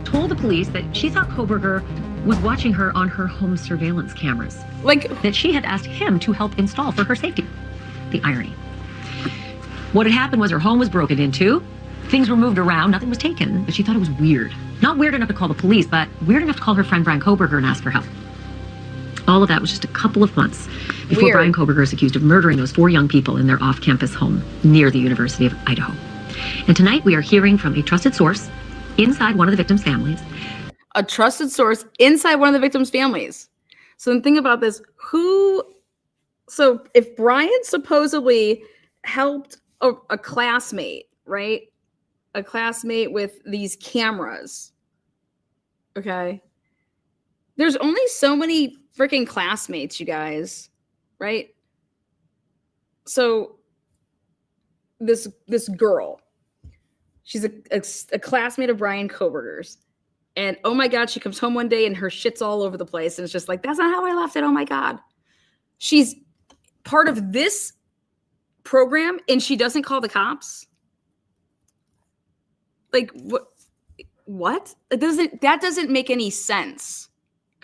told the police that she thought Kohberger was watching her on her home surveillance cameras. Like, that she had asked him to help install for her safety. The irony. What had happened was her home was broken into. Things were moved around, nothing was taken, but she thought it was weird. Not weird enough to call the police, but weird enough to call her friend Bryan Kohberger and ask for help. All of that was just a couple of months before Weird. Bryan Kohberger is accused of murdering those 4 young people in their off-campus home near the University of Idaho. And tonight we are hearing from a trusted source inside one of the victims' families. a trusted source inside one of the victims' families. So then think about this. So if Bryan supposedly helped a classmate, right? A classmate with these cameras. Okay. There's only so many freaking classmates, you guys, right? So this girl, she's a classmate of Bryan Kohberger's. And oh my God, she comes home one day and her shit's all over the place. And it's just like, that's not how I left it. Oh my God. She's part of this program and she doesn't call the cops. Like what? That doesn't make any sense.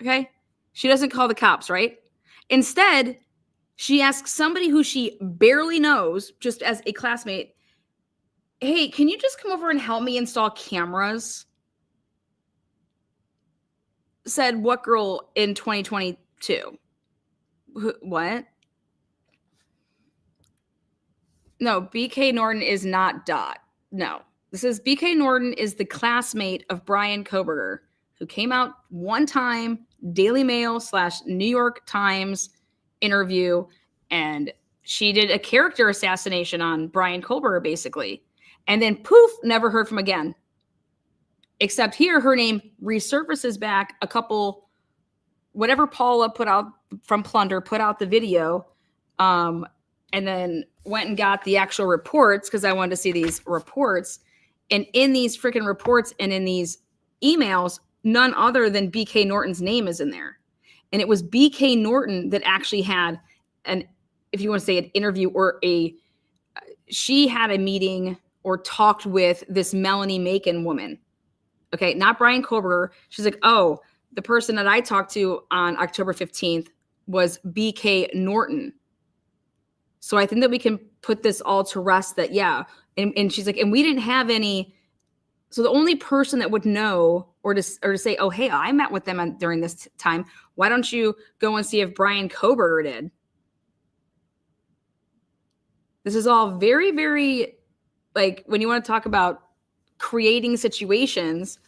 Okay. She doesn't call the cops, right? Instead, she asks somebody who she barely knows, just as a classmate, hey, can you just come over and help me install cameras? Said what girl in 2022? What? No, BK Norton is not Dot. No, this is BK Norton is the classmate of Bryan Kohberger, who came out one time, Daily Mail / New York Times interview, and she did a character assassination on Bryan Kohberger, basically. And then poof, never heard from again. Except here, her name resurfaces back a couple, whatever Paula put out from Plunder, put out the video, and then went and got the actual reports because I wanted to see these reports. And in these freaking reports and in these emails, none other than BK Norton's name is in there. And it was BK Norton that actually had if you want to say an interview or she had a meeting or talked with this Melanie Macon woman. Okay, not Bryan Kohberger. She's like, oh, the person that I talked to on October 15th was BK Norton. So I think that we can put this all to rest that, yeah. And she's like, and we didn't have any. So the only person that would know or to say, oh, hey, I met with them during this time. Why don't you go and see if Bryan Kohberger did? This is all very, very, like, when you want to talk about creating situations.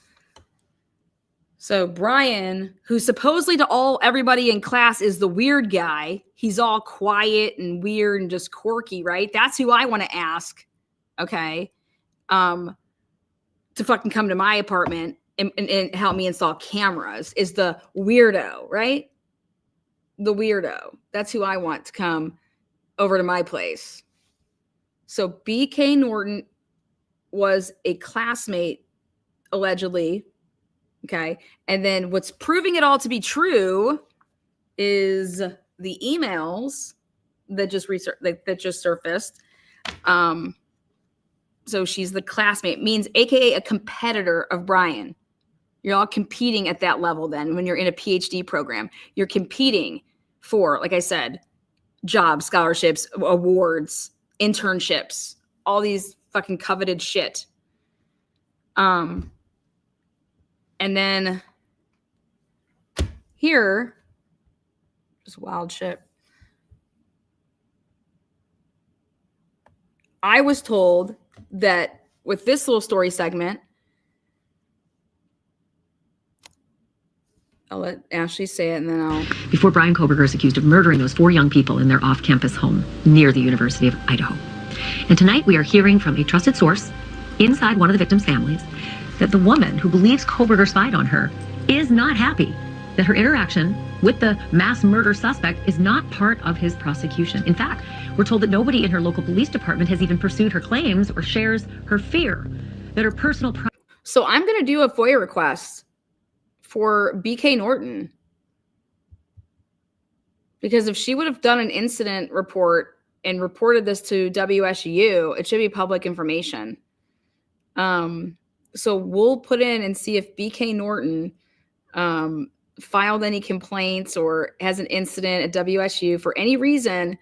So Bryan, who supposedly to everybody in class is the weird guy, he's all quiet and weird and just quirky, right? That's who I want to ask, okay, to fucking come to my apartment and help me install cameras is the weirdo, right? The weirdo. That's who I want to come over to my place. So BK Norton was a classmate, allegedly. Okay. And then what's proving it all to be true is the emails that just surfaced. So she's the classmate, means AKA a competitor of Bryan. You're all competing at that level then when you're in a PhD program. You're competing for, like I said, jobs, scholarships, awards, internships, all these fucking coveted shit. And then here, just wild shit. I was told that with this little story segment, I'll let Ashley say it, and then I'll... Before Bryan Kohberger is accused of murdering those 4 young people in their off-campus home near the University of Idaho. And tonight we are hearing from a trusted source inside one of the victims' families that the woman who believes Kohberger spied on her is not happy that her interaction with the mass murder suspect is not part of his prosecution. In fact, we're told that nobody in her local police department has even pursued her claims or shares her fear that her personal... So I'm going to do a FOIA request for BK Norton. Because if she would have done an incident report and reported this to WSU, it should be public information. So we'll put in and see if BK Norton filed any complaints or has an incident at WSU for any reason,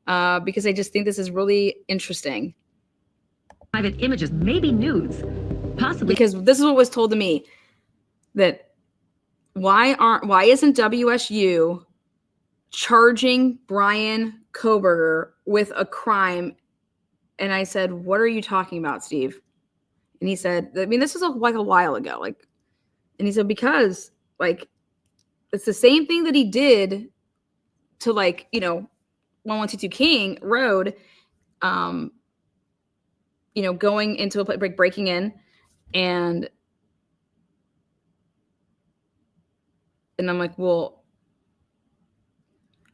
because I just think this is really interesting. Private images, maybe nudes, possibly. Because this is what was told to me, that why isn't WSU charging Bryan Kohberger with a crime? And I said, what are you talking about, Steve? And he said, I mean, this was like a while ago. And he said, because it's the same thing that he did to 1122 King Road, going into a place, breaking in, and I'm like, well,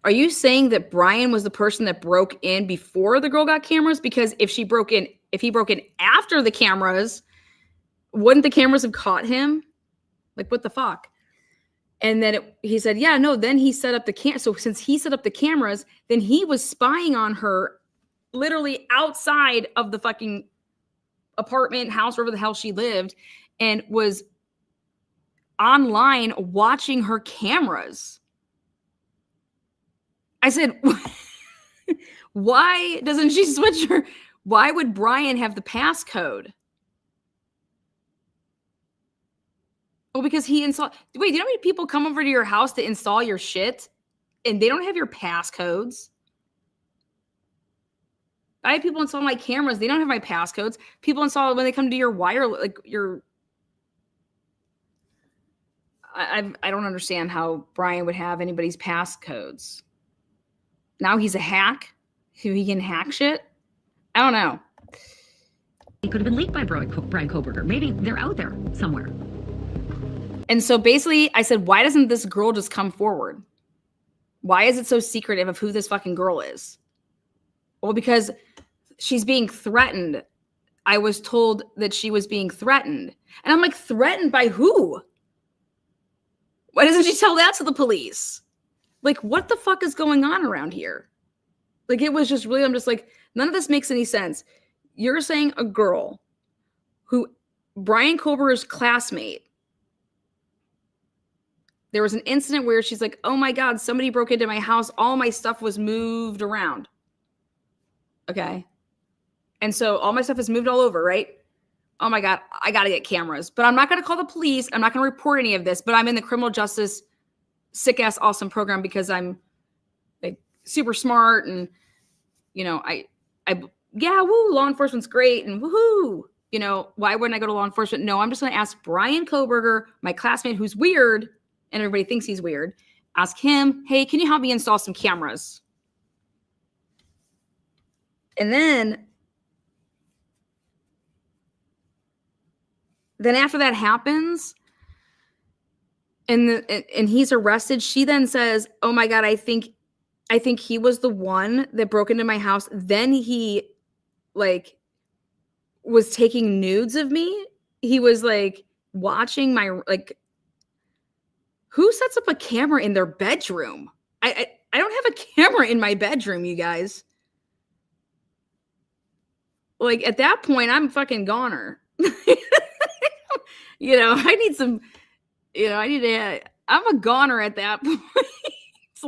are you saying that Bryan was the person that broke in before the girl got cameras? Because if he broke in after the cameras, wouldn't the cameras have caught him? What the fuck? And then he said, yeah, no, then he set up the cam. So since he set up the cameras, then he was spying on her literally outside of the fucking apartment, house, wherever the hell she lived, and was online watching her cameras. I said, why doesn't she switch her? Why would Bryan have the passcode? Oh, because he installed. Wait, do you know how many people come over to your house to install your shit and they don't have your passcodes? I have people install my cameras. They don't have my passcodes. People install it when they come to your wire, I don't understand how Bryan would have anybody's passcodes. Now he's a hack who he can hack shit. I don't know. It could have been leaked by Bryan Kohberger. Maybe they're out there somewhere. And so basically I said, why doesn't this girl just come forward? Why is it so secretive of who this fucking girl is? Well, because she's being threatened. I was told that she was being threatened. And I'm like, threatened by who? Why doesn't she tell that to the police? What the fuck is going on around here? It was just really, I'm just like, none of this makes any sense. You're saying a girl who Bryan Kohberger's classmate, there was an incident where she's like, oh my God, somebody broke into my house. All my stuff was moved around. Okay. And so all my stuff is moved all over, right? Oh my God, I got to get cameras. But I'm not going to call the police. I'm not going to report any of this. But I'm in the criminal justice sick-ass awesome program because I'm super smart. And, law enforcement's great. And woohoo. Why wouldn't I go to law enforcement? No, I'm just going to ask Bryan Kohberger, my classmate who's weird, and everybody thinks he's weird. Ask him, hey, can you help me install some cameras? And then after that happens, and he's arrested, she then says, oh my God, I think he was the one that broke into my house. Then he was taking nudes of me. He was watching my, who sets up a camera in their bedroom? I don't have a camera in my bedroom, you guys. At that point, I'm fucking goner. I need some, I'm a goner at that point. It's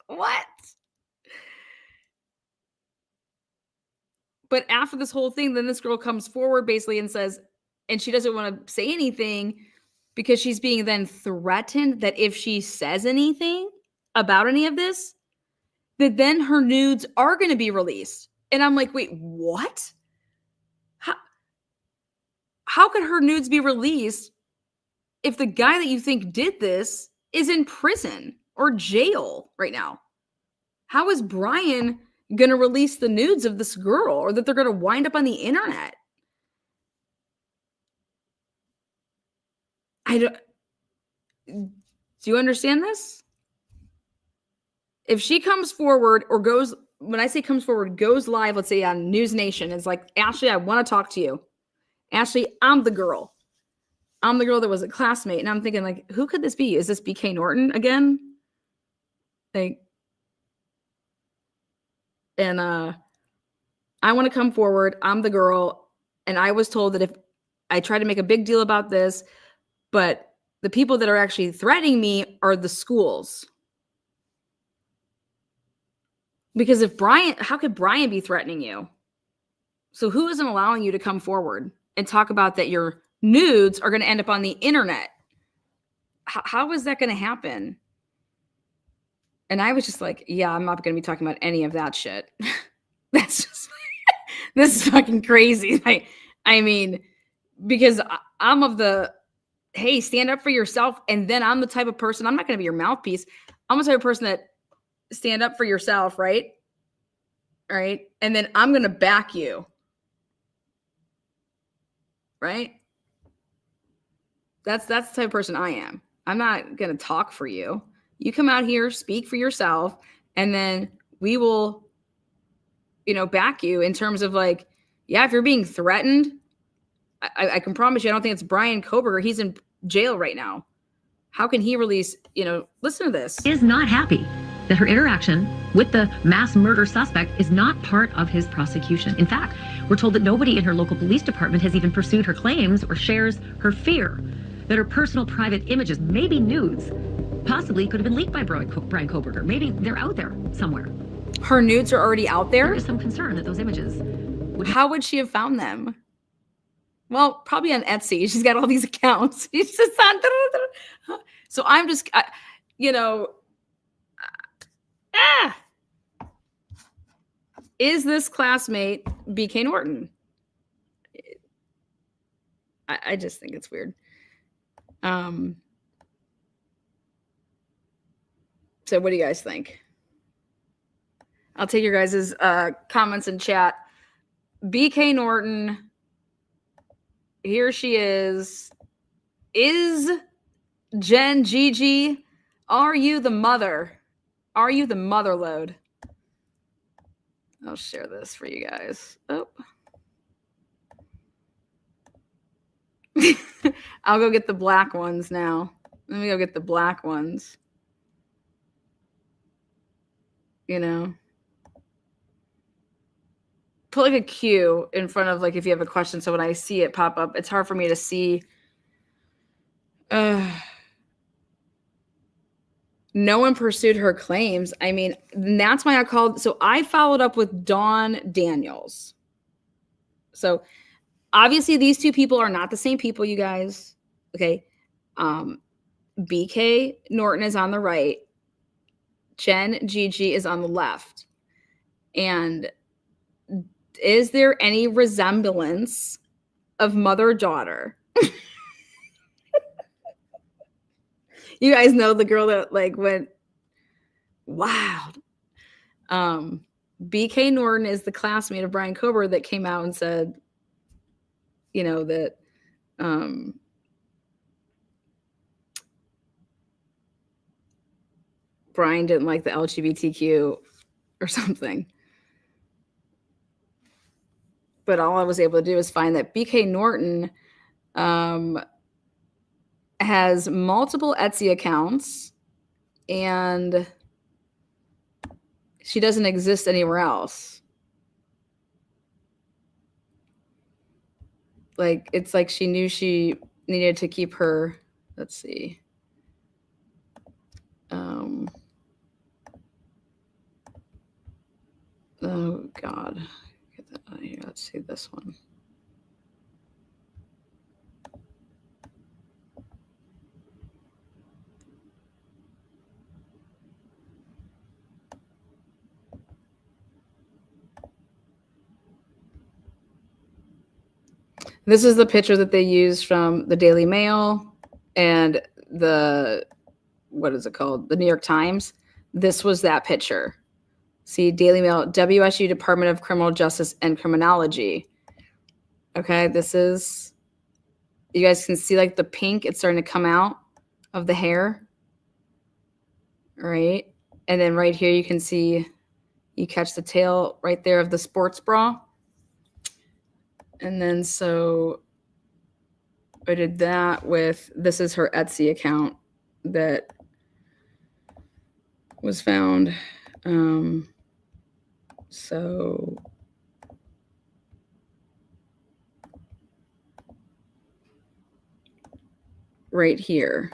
what? But after this whole thing, then this girl comes forward basically and says, and she doesn't want to say anything because she's being then threatened that if she says anything about any of this, that then her nudes are going to be released. And I'm like, wait, what? how could her nudes be released if the guy that you think did this is in prison or jail right now? How is Bryan going to release the nudes of this girl, or that they're going to wind up on the internet? I don't. Do you understand this? If she comes forward or goes, when I say comes forward, goes live, let's say on News Nation, it's like, Ashley, I want to talk to you. Ashley, I'm the girl. I'm the girl that was a classmate. And I'm thinking, like, who could this be? Is this BK Norton again? Like, and I want to come forward. I'm the girl. And I was told that if I try to make a big deal about this, but the people that are actually threatening me are the schools. Because if Bryan, how could Bryan be threatening you? So who isn't allowing you to come forward and talk about that your nudes are going to end up on the internet? How is that going to happen? And I was just like, yeah, I'm not going to be talking about any of that shit. That's just, this is fucking crazy. I mean, because I'm of the, hey, stand up for yourself. And then I'm the type of person, I'm not going to be your mouthpiece. I'm the type of person that stand up for yourself, right? All right. And then I'm going to back you. Right? That's the type of person I am. I'm not going to talk for you. You come out here, speak for yourself, and then we will, back you in terms of like, yeah, if you're being threatened, I can promise you, I don't think it's Bryan Kohberger. He's in jail right now. How can he release, listen to this. Is not happy that her interaction with the mass murder suspect is not part of his prosecution. In fact, we're told that nobody in her local police department has even pursued her claims or shares her fear that her personal private images, maybe nudes, possibly could have been leaked by Bryan Kohberger. Maybe they're out there somewhere. Her nudes are already out there? There is some concern that those images How would she have found them? Well, probably on Etsy. She's got all these accounts. She's just on. So I'm just, is this classmate BK Norton? I just think it's weird. So what do you guys think? I'll take your guys' comments in chat. BK Norton, here she is. Is Jenn, Gigi, are you the mother? Are you the mother load? I'll share this for you guys. Oh. I'll go get the black ones now. Let me go get the black ones. Put like a Q in front of like if you have a question. So when I see it pop up, it's hard for me to see. No one pursued her claims. I mean, that's why I called. So I followed up with Dawn Daniels. So obviously these two people are not the same people, you guys. Okay. BK Norton is on the right. Jenn, Gigi is on the left. And is there any resemblance of mother-daughter? You guys know the girl that like went wild. BK Norton is the classmate of Bryan Kohberger that came out and said, that Bryan didn't like the LGBTQ or something. But all I was able to do is find that BK Norton has multiple Etsy accounts and she doesn't exist anywhere else. Like, it's like she knew she needed to keep her, let's see. Oh, God. Get that out of here. Let's see this one. This is the picture that they used from the Daily Mail and what is it called? The New York Times. This was that picture. See, Daily Mail, WSU Department of Criminal Justice and Criminology. Okay, this is, you guys can see like the pink, it's starting to come out of the hair. All right. And then right here, you can see, you catch the tail right there of the sports bra. And then so I did that with, this is her Etsy account that was found. So right here.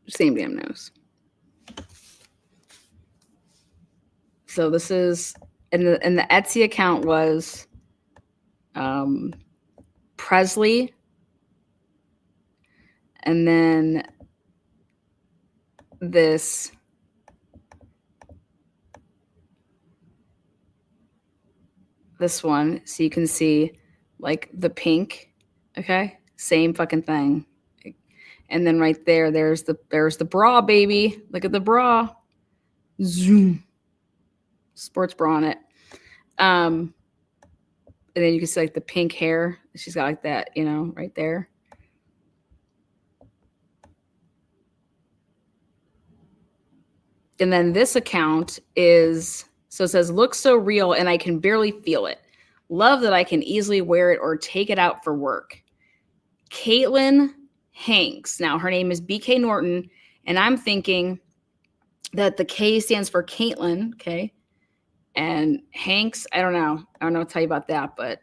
Same damn nose. So this is, and the Etsy account was Presley. And then this one, so you can see like the pink, okay? Same fucking thing. And then right there, there's the bra, baby. Look at the bra. Zoom. Sports bra on it. And then you can see like the pink hair. She's got like that, you know, right there. And then this account is, so it says, looks so real and I can barely feel it. Love that I can easily wear it or take it out for work. Caitlin Hanks. Now her name is BK Norton. And I'm thinking that the K stands for Caitlin. Okay. And Hanks, I don't know. I don't know what to tell you about that, but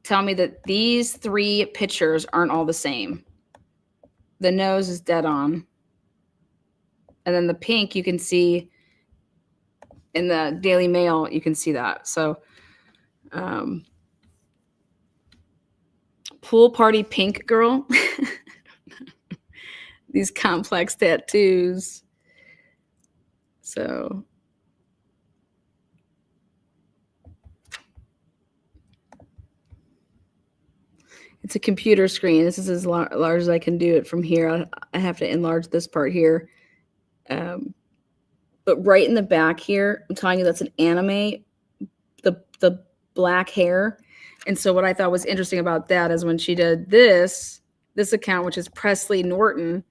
tell me that these three pictures aren't all the same. The nose is dead on. And then the pink, you can see in the Daily Mail, you can see that. So, pool party pink girl. These complex tattoos. So, it's a computer screen. This is as large as I can do it from here. I have to enlarge this part here. But right in the back here, I'm telling you that's an anime, the black hair. And so what I thought was interesting about that is when she did this account, which is Presley Norton,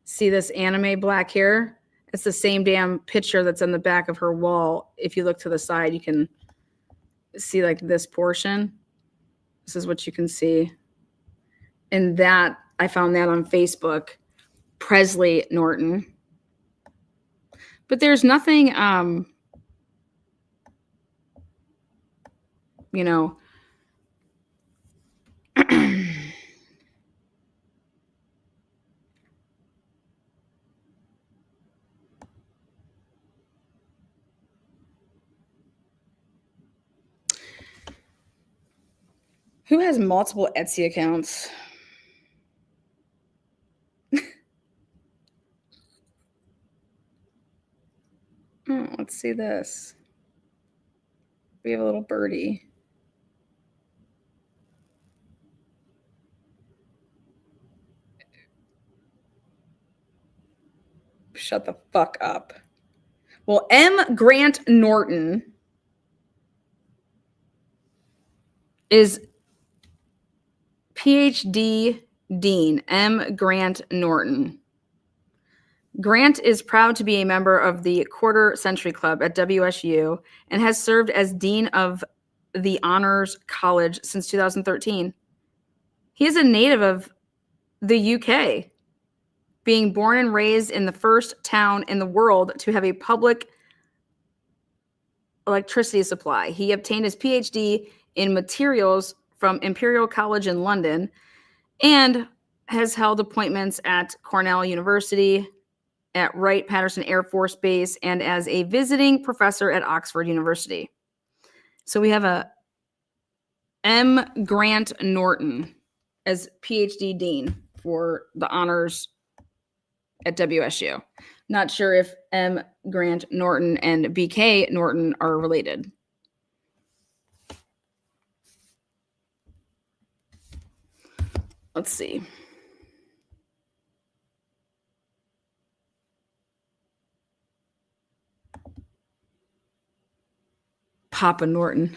see this anime black hair? It's the same damn picture that's on the back of her wall. If you look to the side, you can see like this portion. This is what you can see. And that, I found that on Facebook, Presley Norton. But there's nothing, you know, who has multiple Etsy accounts? Oh, let's see this. We have a little birdie. Shut the fuck up. Well, M. Grant Norton is PhD Dean. M. Grant Norton. Grant is proud to be a member of the Quarter Century Club at WSU and has served as Dean of the Honors College since 2013. He is a native of the UK, being born and raised in the first town in the world to have a public electricity supply. He obtained his PhD in materials from Imperial College in London and has held appointments at Cornell University, at Wright-Patterson Air Force Base, and as a visiting professor at Oxford University. So we have a M. Grant Norton as PhD Dean for the honors at WSU. Not sure if M. Grant Norton and BK Norton are related. Let's see. Papa Norton.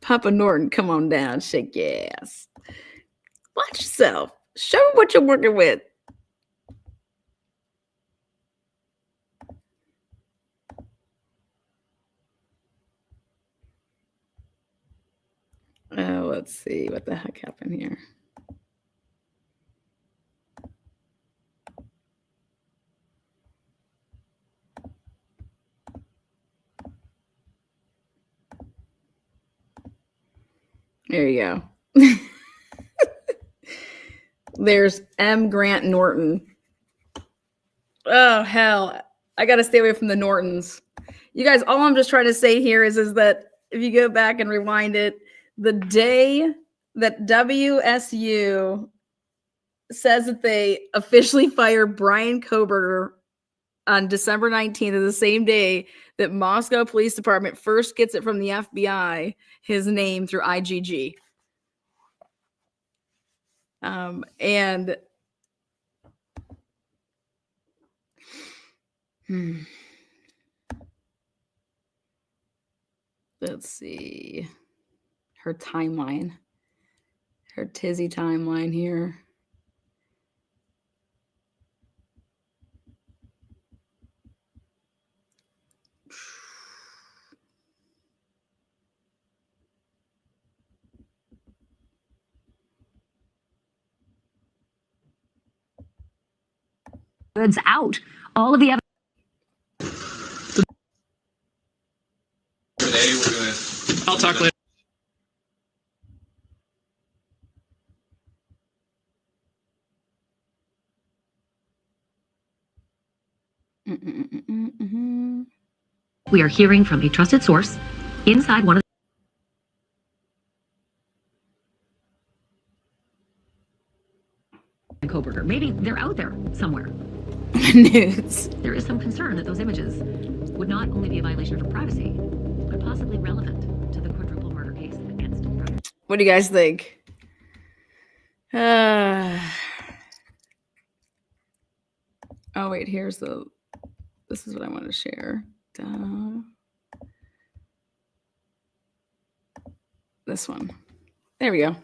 Papa Norton, come on down, shake your ass. Watch yourself. Show me what you're working with. Oh, let's see what the heck happened here. There you go. There's M. Grant Norton. Oh, hell. I got to stay away from the Nortons. You guys, all I'm just trying to say here is that if you go back and rewind it, the day that WSU says that they officially fired Bryan Kohberger on December 19th, is the same day that Moscow Police Department first gets it from the FBI, his name through IGG. And let's see her timeline, her tizzy timeline here. Goods out. All of the evidence. Today we're gonna. I'll talk later. We are hearing from a trusted source inside one of Kohberger. Maybe they're out there somewhere. Nudes. There is some concern that those images would not only be a violation of her privacy, but possibly relevant to the quadruple murder case against her. What do you guys think? Oh, wait, here's this is what I want to share. This one. There we go.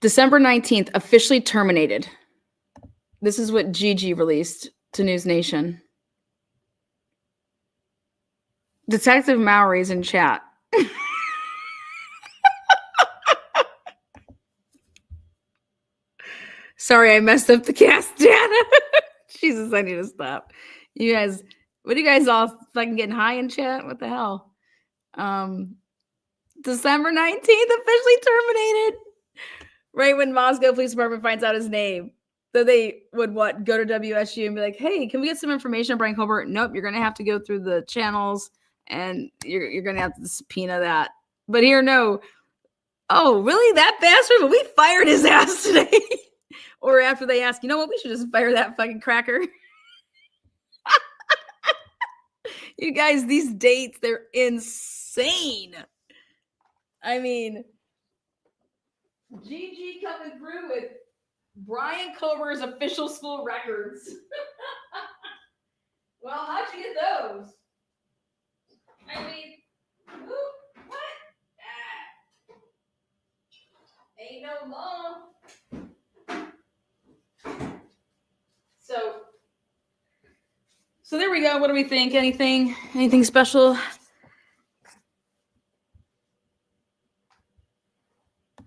December 19th, officially terminated. This is what Gigi released to News Nation. Detective Mowry's in chat. Sorry, I messed up the cast data. Jesus, I need to stop. You guys, what are you guys all fucking getting high in chat? What the hell? December 19th, officially terminated. Right when Moscow Police Department finds out his name. So they would go to WSU and be like, hey, can we get some information on Bryan Kohberger? Nope, you're gonna have to go through the channels and you're gonna have to subpoena that. But here, no. Oh, really? That bastard? Well, we fired his ass today. Or after they ask, you know what, we should just fire that fucking cracker. You guys, these dates, they're insane. I mean, Gigi coming through with Bryan Kohberger's official school records. Well, how'd you get those? I mean, who? What? Ain't no mom. So there we go. What do we think? Anything special?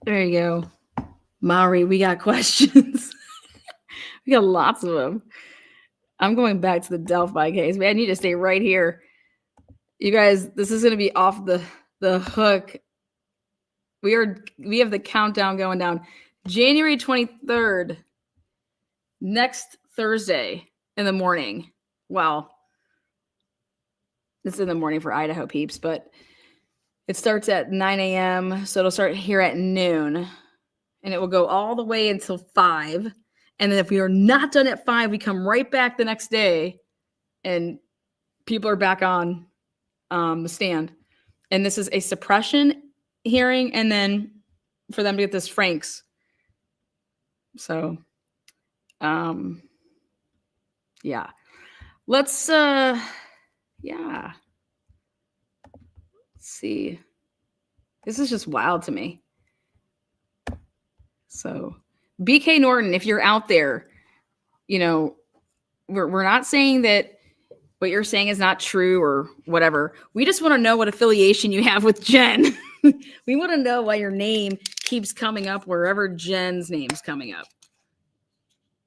There you go. Maury, we got questions. We got lots of them. I'm going back to the Delphi case. Man, you just stay right here. You guys, this is going to be off the hook. We have the countdown going down. January 23rd, next Thursday in the morning. well, it's in the morning for Idaho peeps, but it starts at 9 a.m. So it'll start here at noon and it will go all the way until 5. And then if we are not done at 5, we come right back the next day and people are back on the stand. And this is a suppression hearing. And then for them to get this Frank's. So, yeah. Let's, yeah. Let's see. This is just wild to me. So, BK Norton, if you're out there, you know, we're not saying that what you're saying is not true or whatever. We just want to know what affiliation you have with Jenn. We want to know why your name keeps coming up wherever Jenn's name's coming up.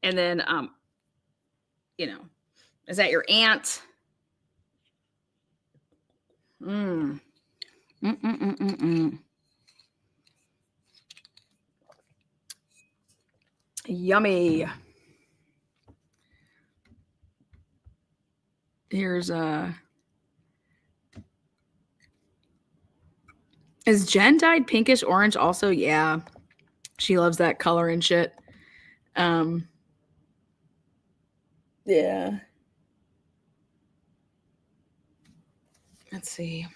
And then, you know, is that your aunt? Yummy. Here's is Jenn dyed pinkish orange also? Yeah. She loves that color and shit. Yeah. Let's see.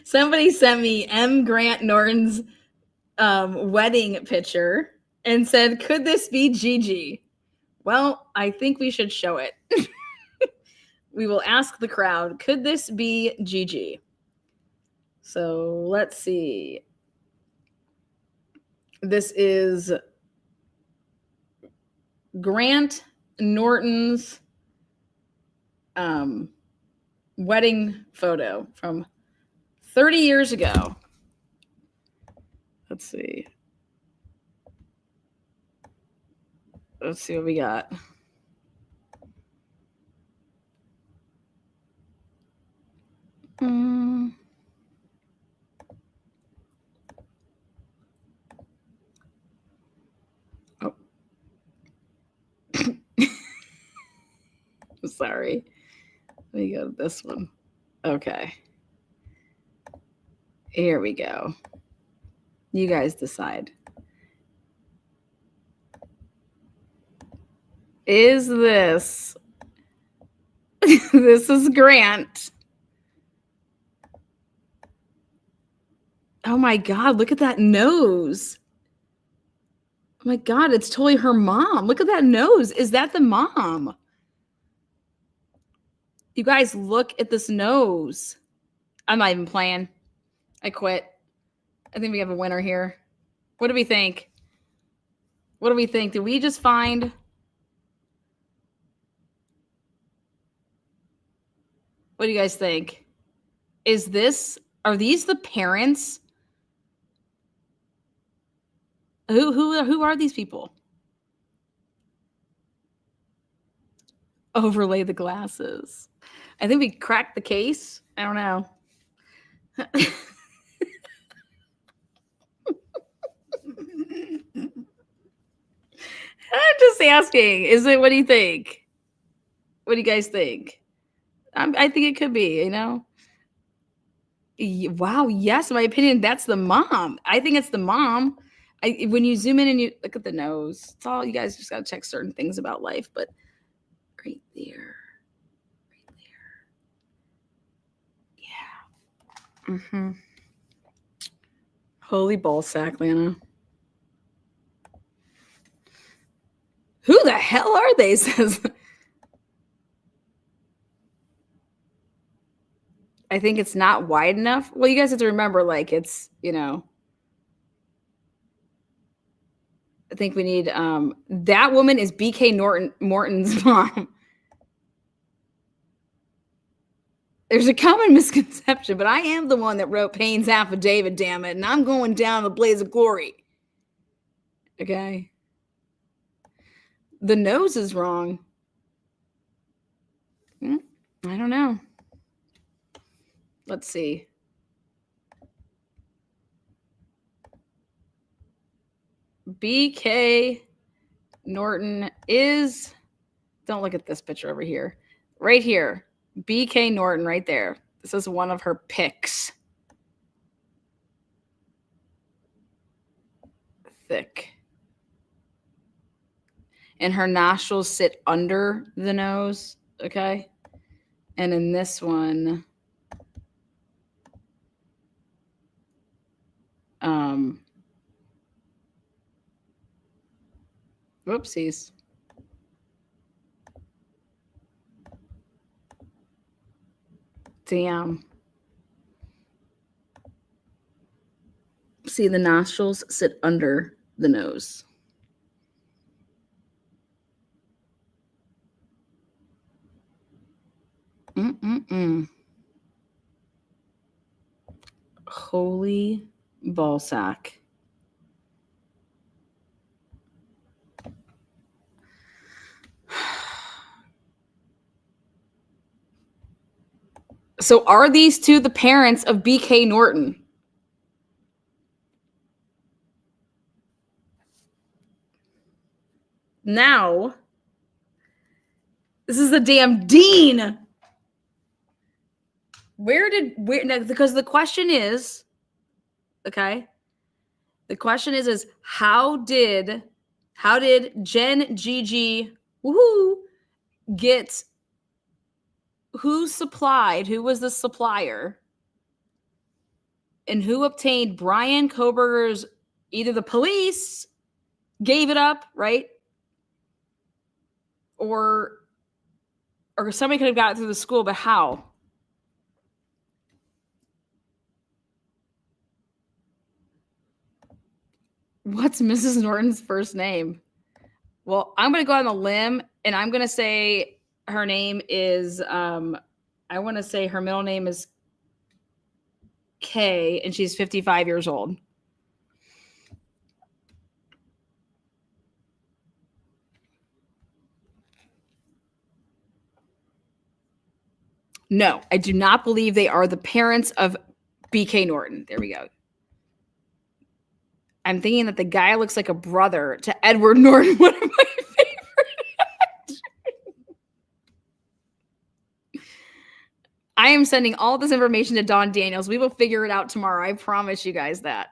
Somebody sent me M. Grant Norton's wedding picture and said, could this be Gigi? Well, I think we should show it. We will ask the crowd, could this be Gigi? So let's see. This is Grant Norton's wedding photo from 30 years ago. Let's see. Let's see what we got. Oh. Sorry. Let me go to this one. Okay. Here we go. You guys decide. Is this this is Grant? Oh my God, look at that nose. Oh my God, it's totally her mom. Look at that nose. Is that the mom? You guys look at this nose. I'm not even playing. I quit. I think we have a winner here. What do we think? What do we think? Did we just find... What do you guys think? Are these the parents? Who are these people? Overlay the glasses. I think we cracked the case. I don't know. I'm just asking. What do you think? What do you guys think? I think it could be, you know? Wow, yes, in my opinion, that's the mom. I think it's the mom. When you zoom in and you look at the nose, it's all, you guys just got to check certain things about life, but right there. Yeah. Mm-hmm. Holy ball sack, Lana. Who the hell are they? Says. I think it's not wide enough. Well, you guys have to remember, like, it's, you know, I think we need, that woman is BK Norton's mom. There's a common misconception, but I am the one that wrote Payne's affidavit, damn it, and I'm going down the blaze of glory. Okay. The nose is wrong. I don't know. Let's see. BK Norton is, don't look at this picture over here. Right here. BK Norton right there. This is one of her pics. Thick. And her nostrils sit under the nose. Okay. And in this one, whoopsies. Damn. See, the nostrils sit under the nose. Holy ballsack. So are these two the parents of BK Norton? Now, this is the damn dean. Because the question is, okay, the question is how did Jenn, Gigi, get, who was the supplier, and who obtained Bryan Kohberger's, either the police gave it up, right? Or somebody could have got it through the school, but how? What's Mrs. Norton's first name? Well, I'm going to go on a limb, and I'm going to say her name is, I want to say her middle name is Kay, and she's 55 years old. No, I do not believe they are the parents of BK Norton. There we go. I'm thinking that the guy looks like a brother to Edward Norton, one of my favorite. I am sending all this information to Don Daniels. We will figure it out tomorrow. I promise you guys that.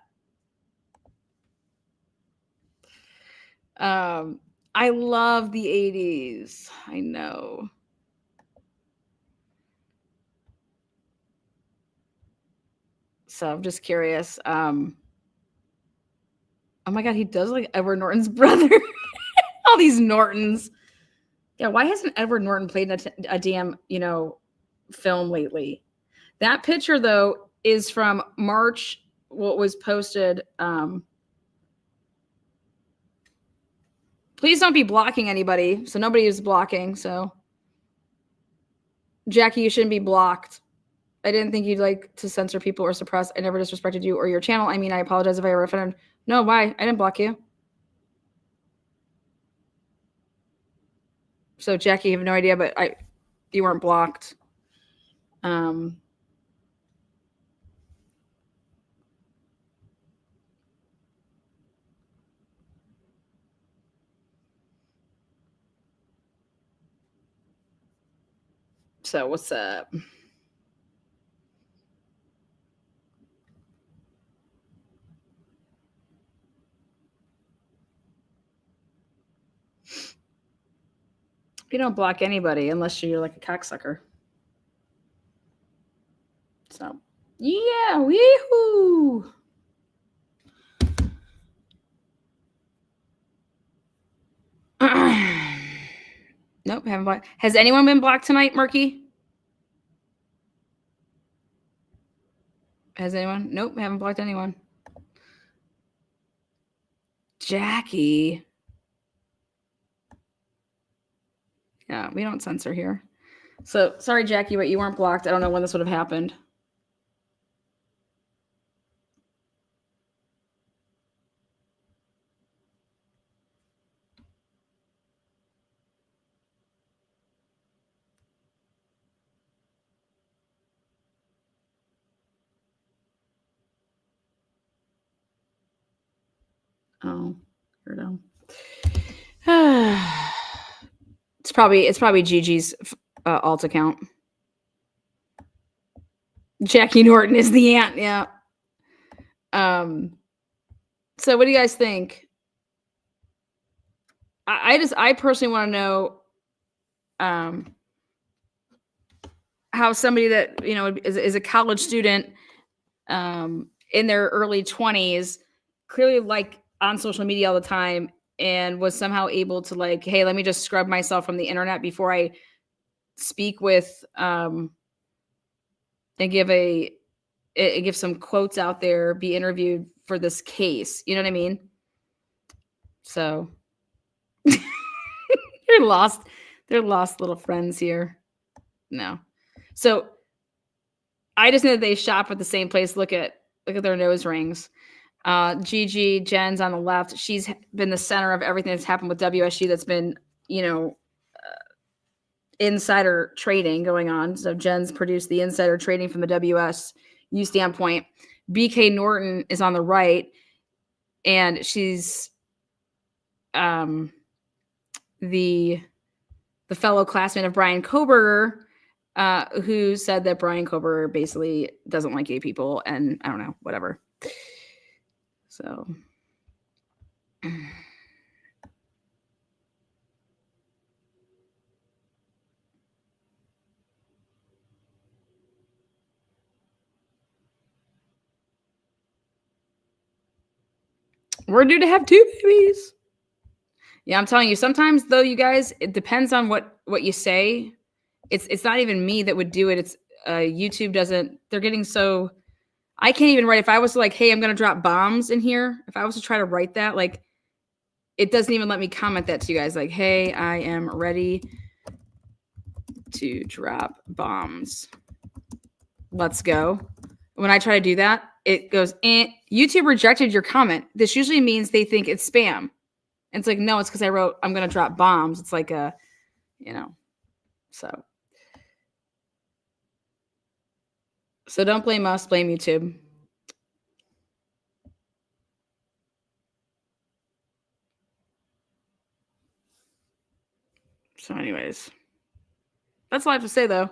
I love the 80s. I know. So I'm just curious. Oh my God, he does like Edward Norton's brother. All these Nortons. Yeah, why hasn't Edward Norton played a damn, film lately? That picture, though, is from March, what was posted. Please don't be blocking anybody. So nobody is blocking. So Jackie, you shouldn't be blocked. I didn't think you'd like to censor people or suppress. I never disrespected you or your channel. I mean, I apologize if I ever offended. No, why? I didn't block you. So Jackie, you have no idea, but you weren't blocked. So what's up? You don't block anybody unless you're like a cocksucker. So, yeah, weehoo. Nope, haven't blocked. Has anyone been blocked tonight, Murky? Has anyone? Nope, haven't blocked anyone. Jackie. Yeah, we don't censor here. So, sorry, Jackie, but you weren't blocked. I don't know when this would have happened. Oh, here we go. It's probably Gigi's alt account. Jackie Norton is the aunt. Yeah. So what do you guys think? I personally want to know how somebody that is a college student in their early 20s, clearly like on social media all the time, and was somehow able to like, hey, let me just scrub myself from the internet before I speak with and give some quotes out there, be interviewed for this case. You know what I mean? So they're lost little friends here. No. So I just know that they shop at the same place. Look at their nose rings. Gigi, Jenn's on the left. She's been the center of everything that's happened with WSU that's been, insider trading going on. So Jenn's produced the insider trading from the WSU standpoint. BK Norton is on the right, and she's the fellow classmate of Bryan Kohberger, who said that Bryan Kohberger basically doesn't like gay people, and I don't know, whatever. So we're due to have 2 babies. Yeah, I'm telling you, sometimes though, you guys, it depends on what you say. It's not even me that would do it. It's YouTube doesn't. They're getting so. I can't even write. If I was like, hey, I'm gonna drop bombs in here. If I was to try to write that, like, it doesn't even let me comment that to you guys. Like, hey, I am ready to drop bombs. Let's go. When I try to do that, it goes, YouTube rejected your comment. This usually means they think it's spam. And it's like, no, it's because I wrote, I'm going to drop bombs. It's like so. So don't blame us, blame YouTube. So anyways, that's all I have to say though,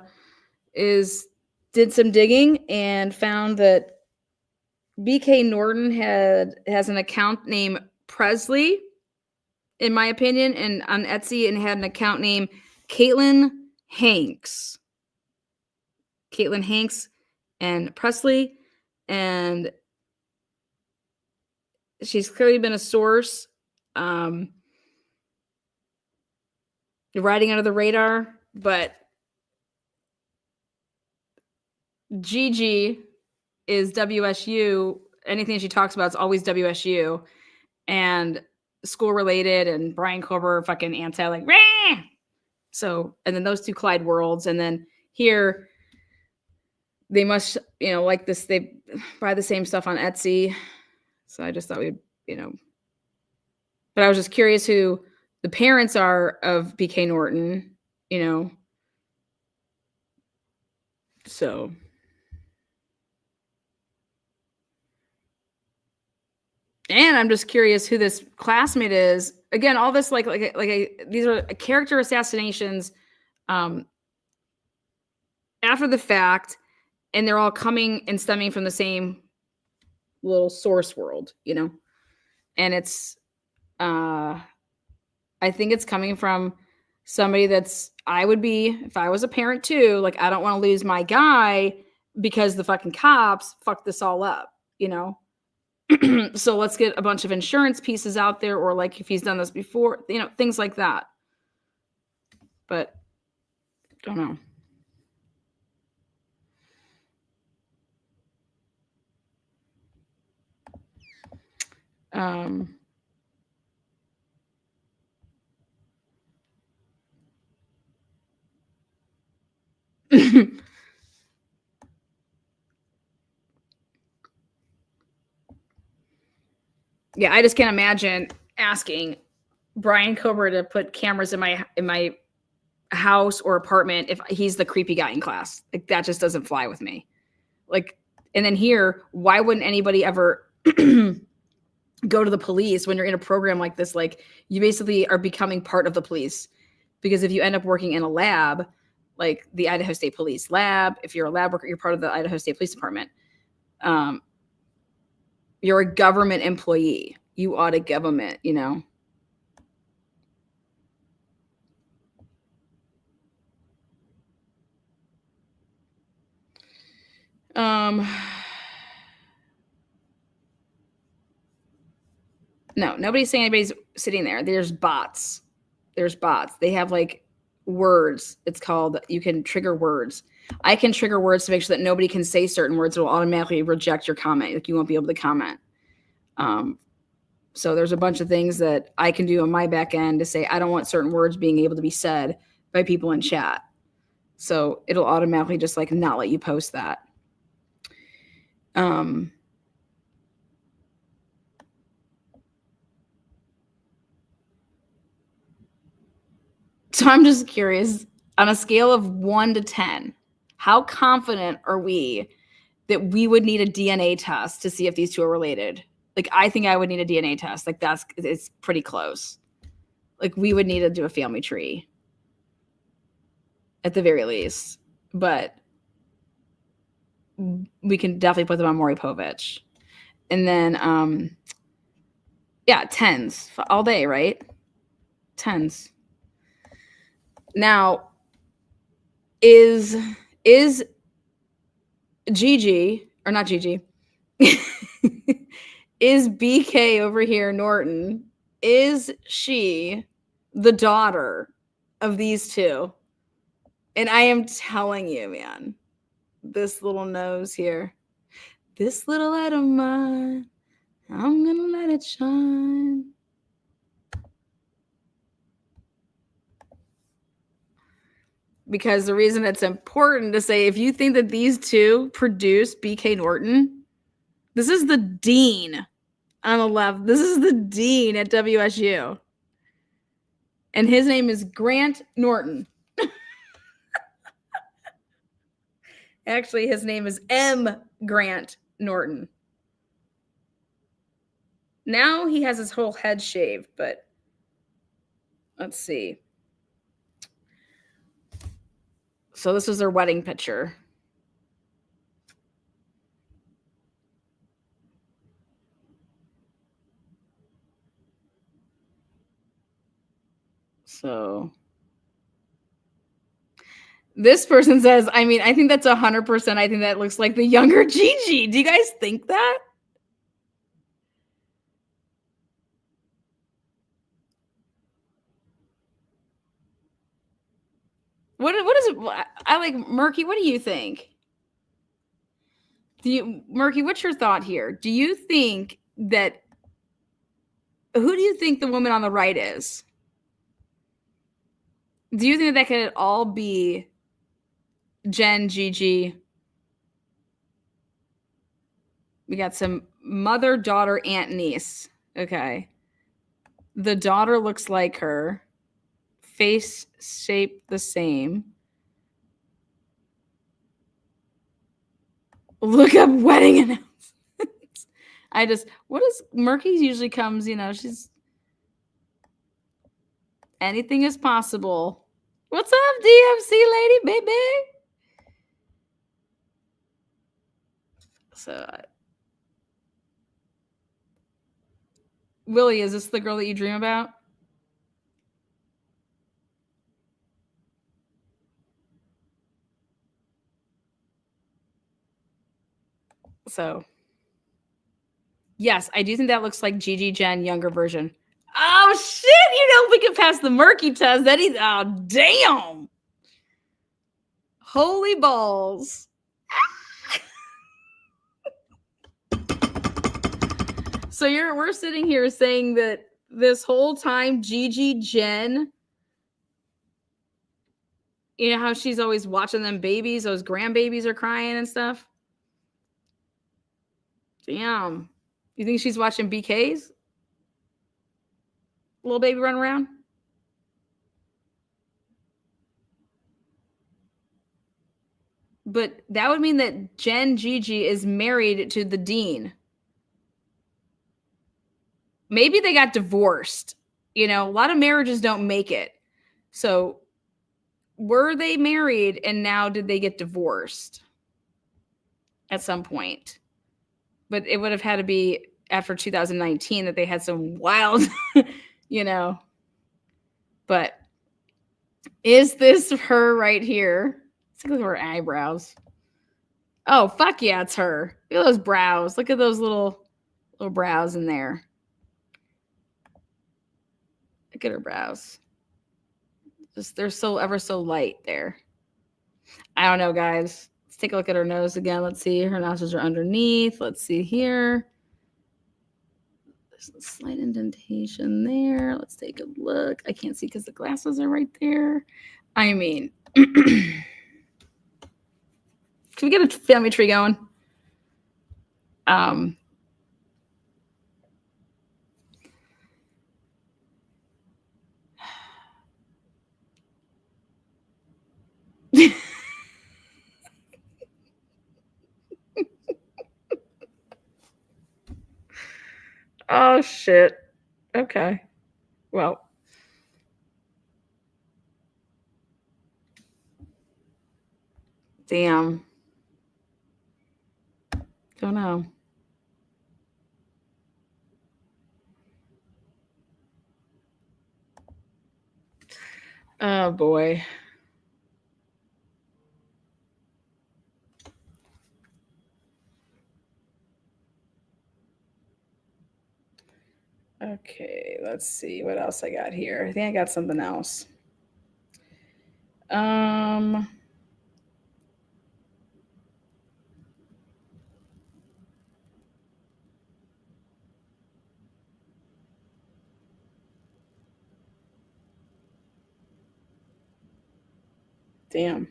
is did some digging and found that BK Norton has an account named Presley, in my opinion, and on Etsy, and had an account named Caitlin Hanks. Caitlin Hanks and Presley, and she's clearly been a source, riding under the radar, but Gigi is WSU. Anything she talks about is always WSU and school related, and Bryan Kohberger fucking anti, like, rah! So, and then those two collide worlds. And then here they must, like this, they buy the same stuff on Etsy. So I just thought we'd, but I was just curious who the parents are of BK Norton, so. And I'm just curious who this classmate is. Again, all this these are character assassinations after the fact, and they're all coming and stemming from the same little source world, And it's I think it's coming from somebody that's, I would be, if I was a parent too, like, I don't want to lose my guy because the fucking cops fucked this all up, So let's get a bunch of insurance pieces out there, or like if he's done this before, things like that. But don't know. Yeah, I just can't imagine asking Bryan Kohberger to put cameras in my house or apartment if he's the creepy guy in class. Like, that just doesn't fly with me. Like, and then here, why wouldn't anybody ever go to the police when you're in a program like this. Like, you basically are becoming part of the police, because if you end up working in a lab, like the Idaho State Police lab, if you're a lab worker, you're part of the Idaho State Police Department. You're a government employee. You audit government, you know. No, nobody's saying anybody's sitting there. There's bots. There's bots. They have like words. It's called, you can trigger words. I can trigger words to make sure that nobody can say certain words. It will automatically reject your comment. Like, you won't be able to comment. So there's a bunch of things that I can do on my back end to say, I don't want certain words being able to be said by people in chat. So it'll automatically just like not let you post that. So I'm just curious, on a scale of 1 to 10, how confident are we that we would need a DNA test to see if these two are related? Like, I think I would need a DNA test. Like, it's pretty close. Like, we would need to do a family tree at the very least. But we can definitely put them on Maury Povich. And then, yeah, 10s all day, right? 10s. Now, is Gigi, or not Gigi, is BK over here, Norton, is she the daughter of these two? And I am telling you, man, this little nose here, this little light of mine, I'm gonna let it shine. Because the reason it's important to say, if you think that these two produced BK Norton, this is the dean on the left. This is the dean at WSU. And his name is Grant Norton. Actually, his name is M. Grant Norton. Now he has his whole head shaved, but let's see. So this was their wedding picture. So this person says, I mean, I think that's 100%. I think that looks like the younger Gigi. Do you guys think that? What is it? I like Murky. What do you think? Murky, what's your thought here? Do you think that, who do you think the woman on the right is? Do you think that could all be Jenn, Gigi? We got some mother, daughter, aunt, niece. Okay. The daughter looks like her. Face shape the same. Look up wedding announcements. What is Murky's usually comes, you know, she's anything is possible. What's up, DMC lady, baby? So, Willie, is this the girl that you dream about? So, yes, I do think that looks like Gigi Jenn, younger version. Oh, shit. You know, we can pass the Murky test. Oh, damn. Holy balls. So we're sitting here saying that this whole time, Gigi Jenn, you know how she's always watching them babies, those grandbabies are crying and stuff? Damn. You think she's watching BK's little baby run around? But that would mean that Jenn Gigi is married to the dean. maybe they got divorced. You know, a lot of marriages don't make it. So were they married and now did they get divorced at some point? But it would have had to be after 2019 that they had some wild, you know. But is this her right here? Let's look at her eyebrows. Oh, fuck yeah, it's her. Look at those brows. Look at those little brows in there. Look at her brows. Just they're so ever so light there. I don't know, guys. Let's take a look at her nose again. Let's see. Her nostrils are underneath. Let's see here. There's a slight indentation there. Let's take a look. I can't see because the glasses are right there. I mean, can we get a family tree going? Oh, shit. Okay. Well. Damn. Don't know. Oh, boy. Okay, let's see what else I got here. I think I got something else. Damn.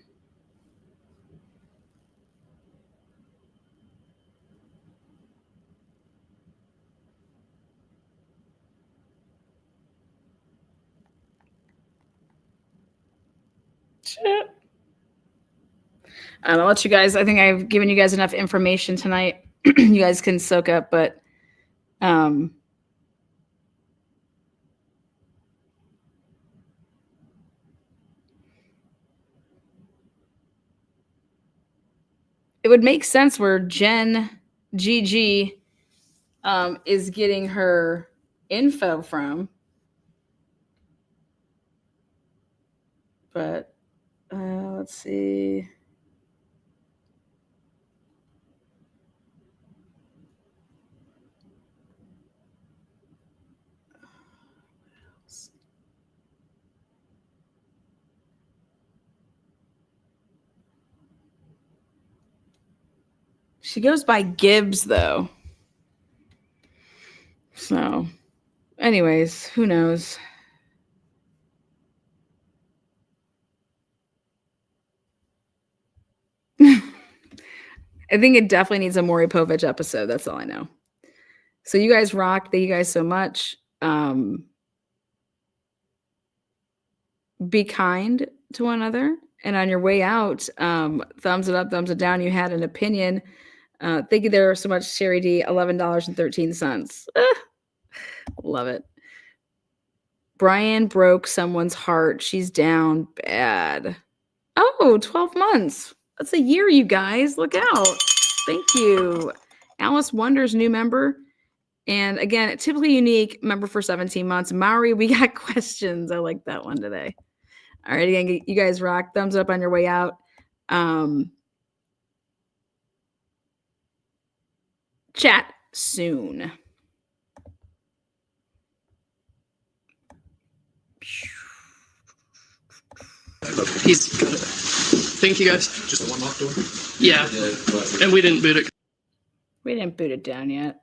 Shit. I'll let you guys, I think I've given you guys enough information tonight. You guys can soak up, but it would make sense where Jenn, Gigi, is getting her info from. But let's see. She goes by Gibbs, though. So, anyways, who knows? I think it definitely needs a Maury Povich episode. That's all I know. So you guys rock. Thank you guys so much. Be kind to one another. And on your way out, thumbs it up, thumbs it down. You had an opinion. Thank you there so much, Sherry D. $11.13. Love it. Brian broke someone's heart. She's down bad. Oh, 12 months. That's a year, you guys. Look out. Thank you. Alice Wonders, new member. And again, typically unique member for 17 months. Maori, we got questions. I like that one today. All right, again, you guys rock. Thumbs up on your way out. Chat soon. He's got it. Thank you, guys. Just the one locked door? Yeah. And we didn't boot it. We didn't boot it down yet.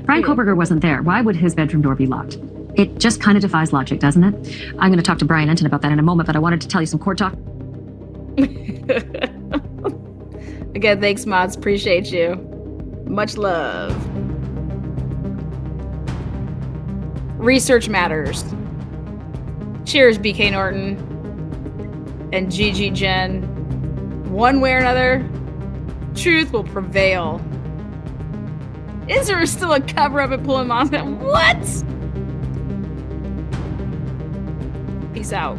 Bryan Kohberger wasn't there. Why would his bedroom door be locked? It just kind of defies logic, doesn't it? I'm going to talk to Brian Enton about that in a moment, but I wanted to tell you some court talk. Again, thanks, mods. Appreciate you. Much love. Research matters. Cheers, BK Norton and Gigi Jenn. One way or another, truth will prevail. Is there still a cover up at pulling moms? What? Peace out.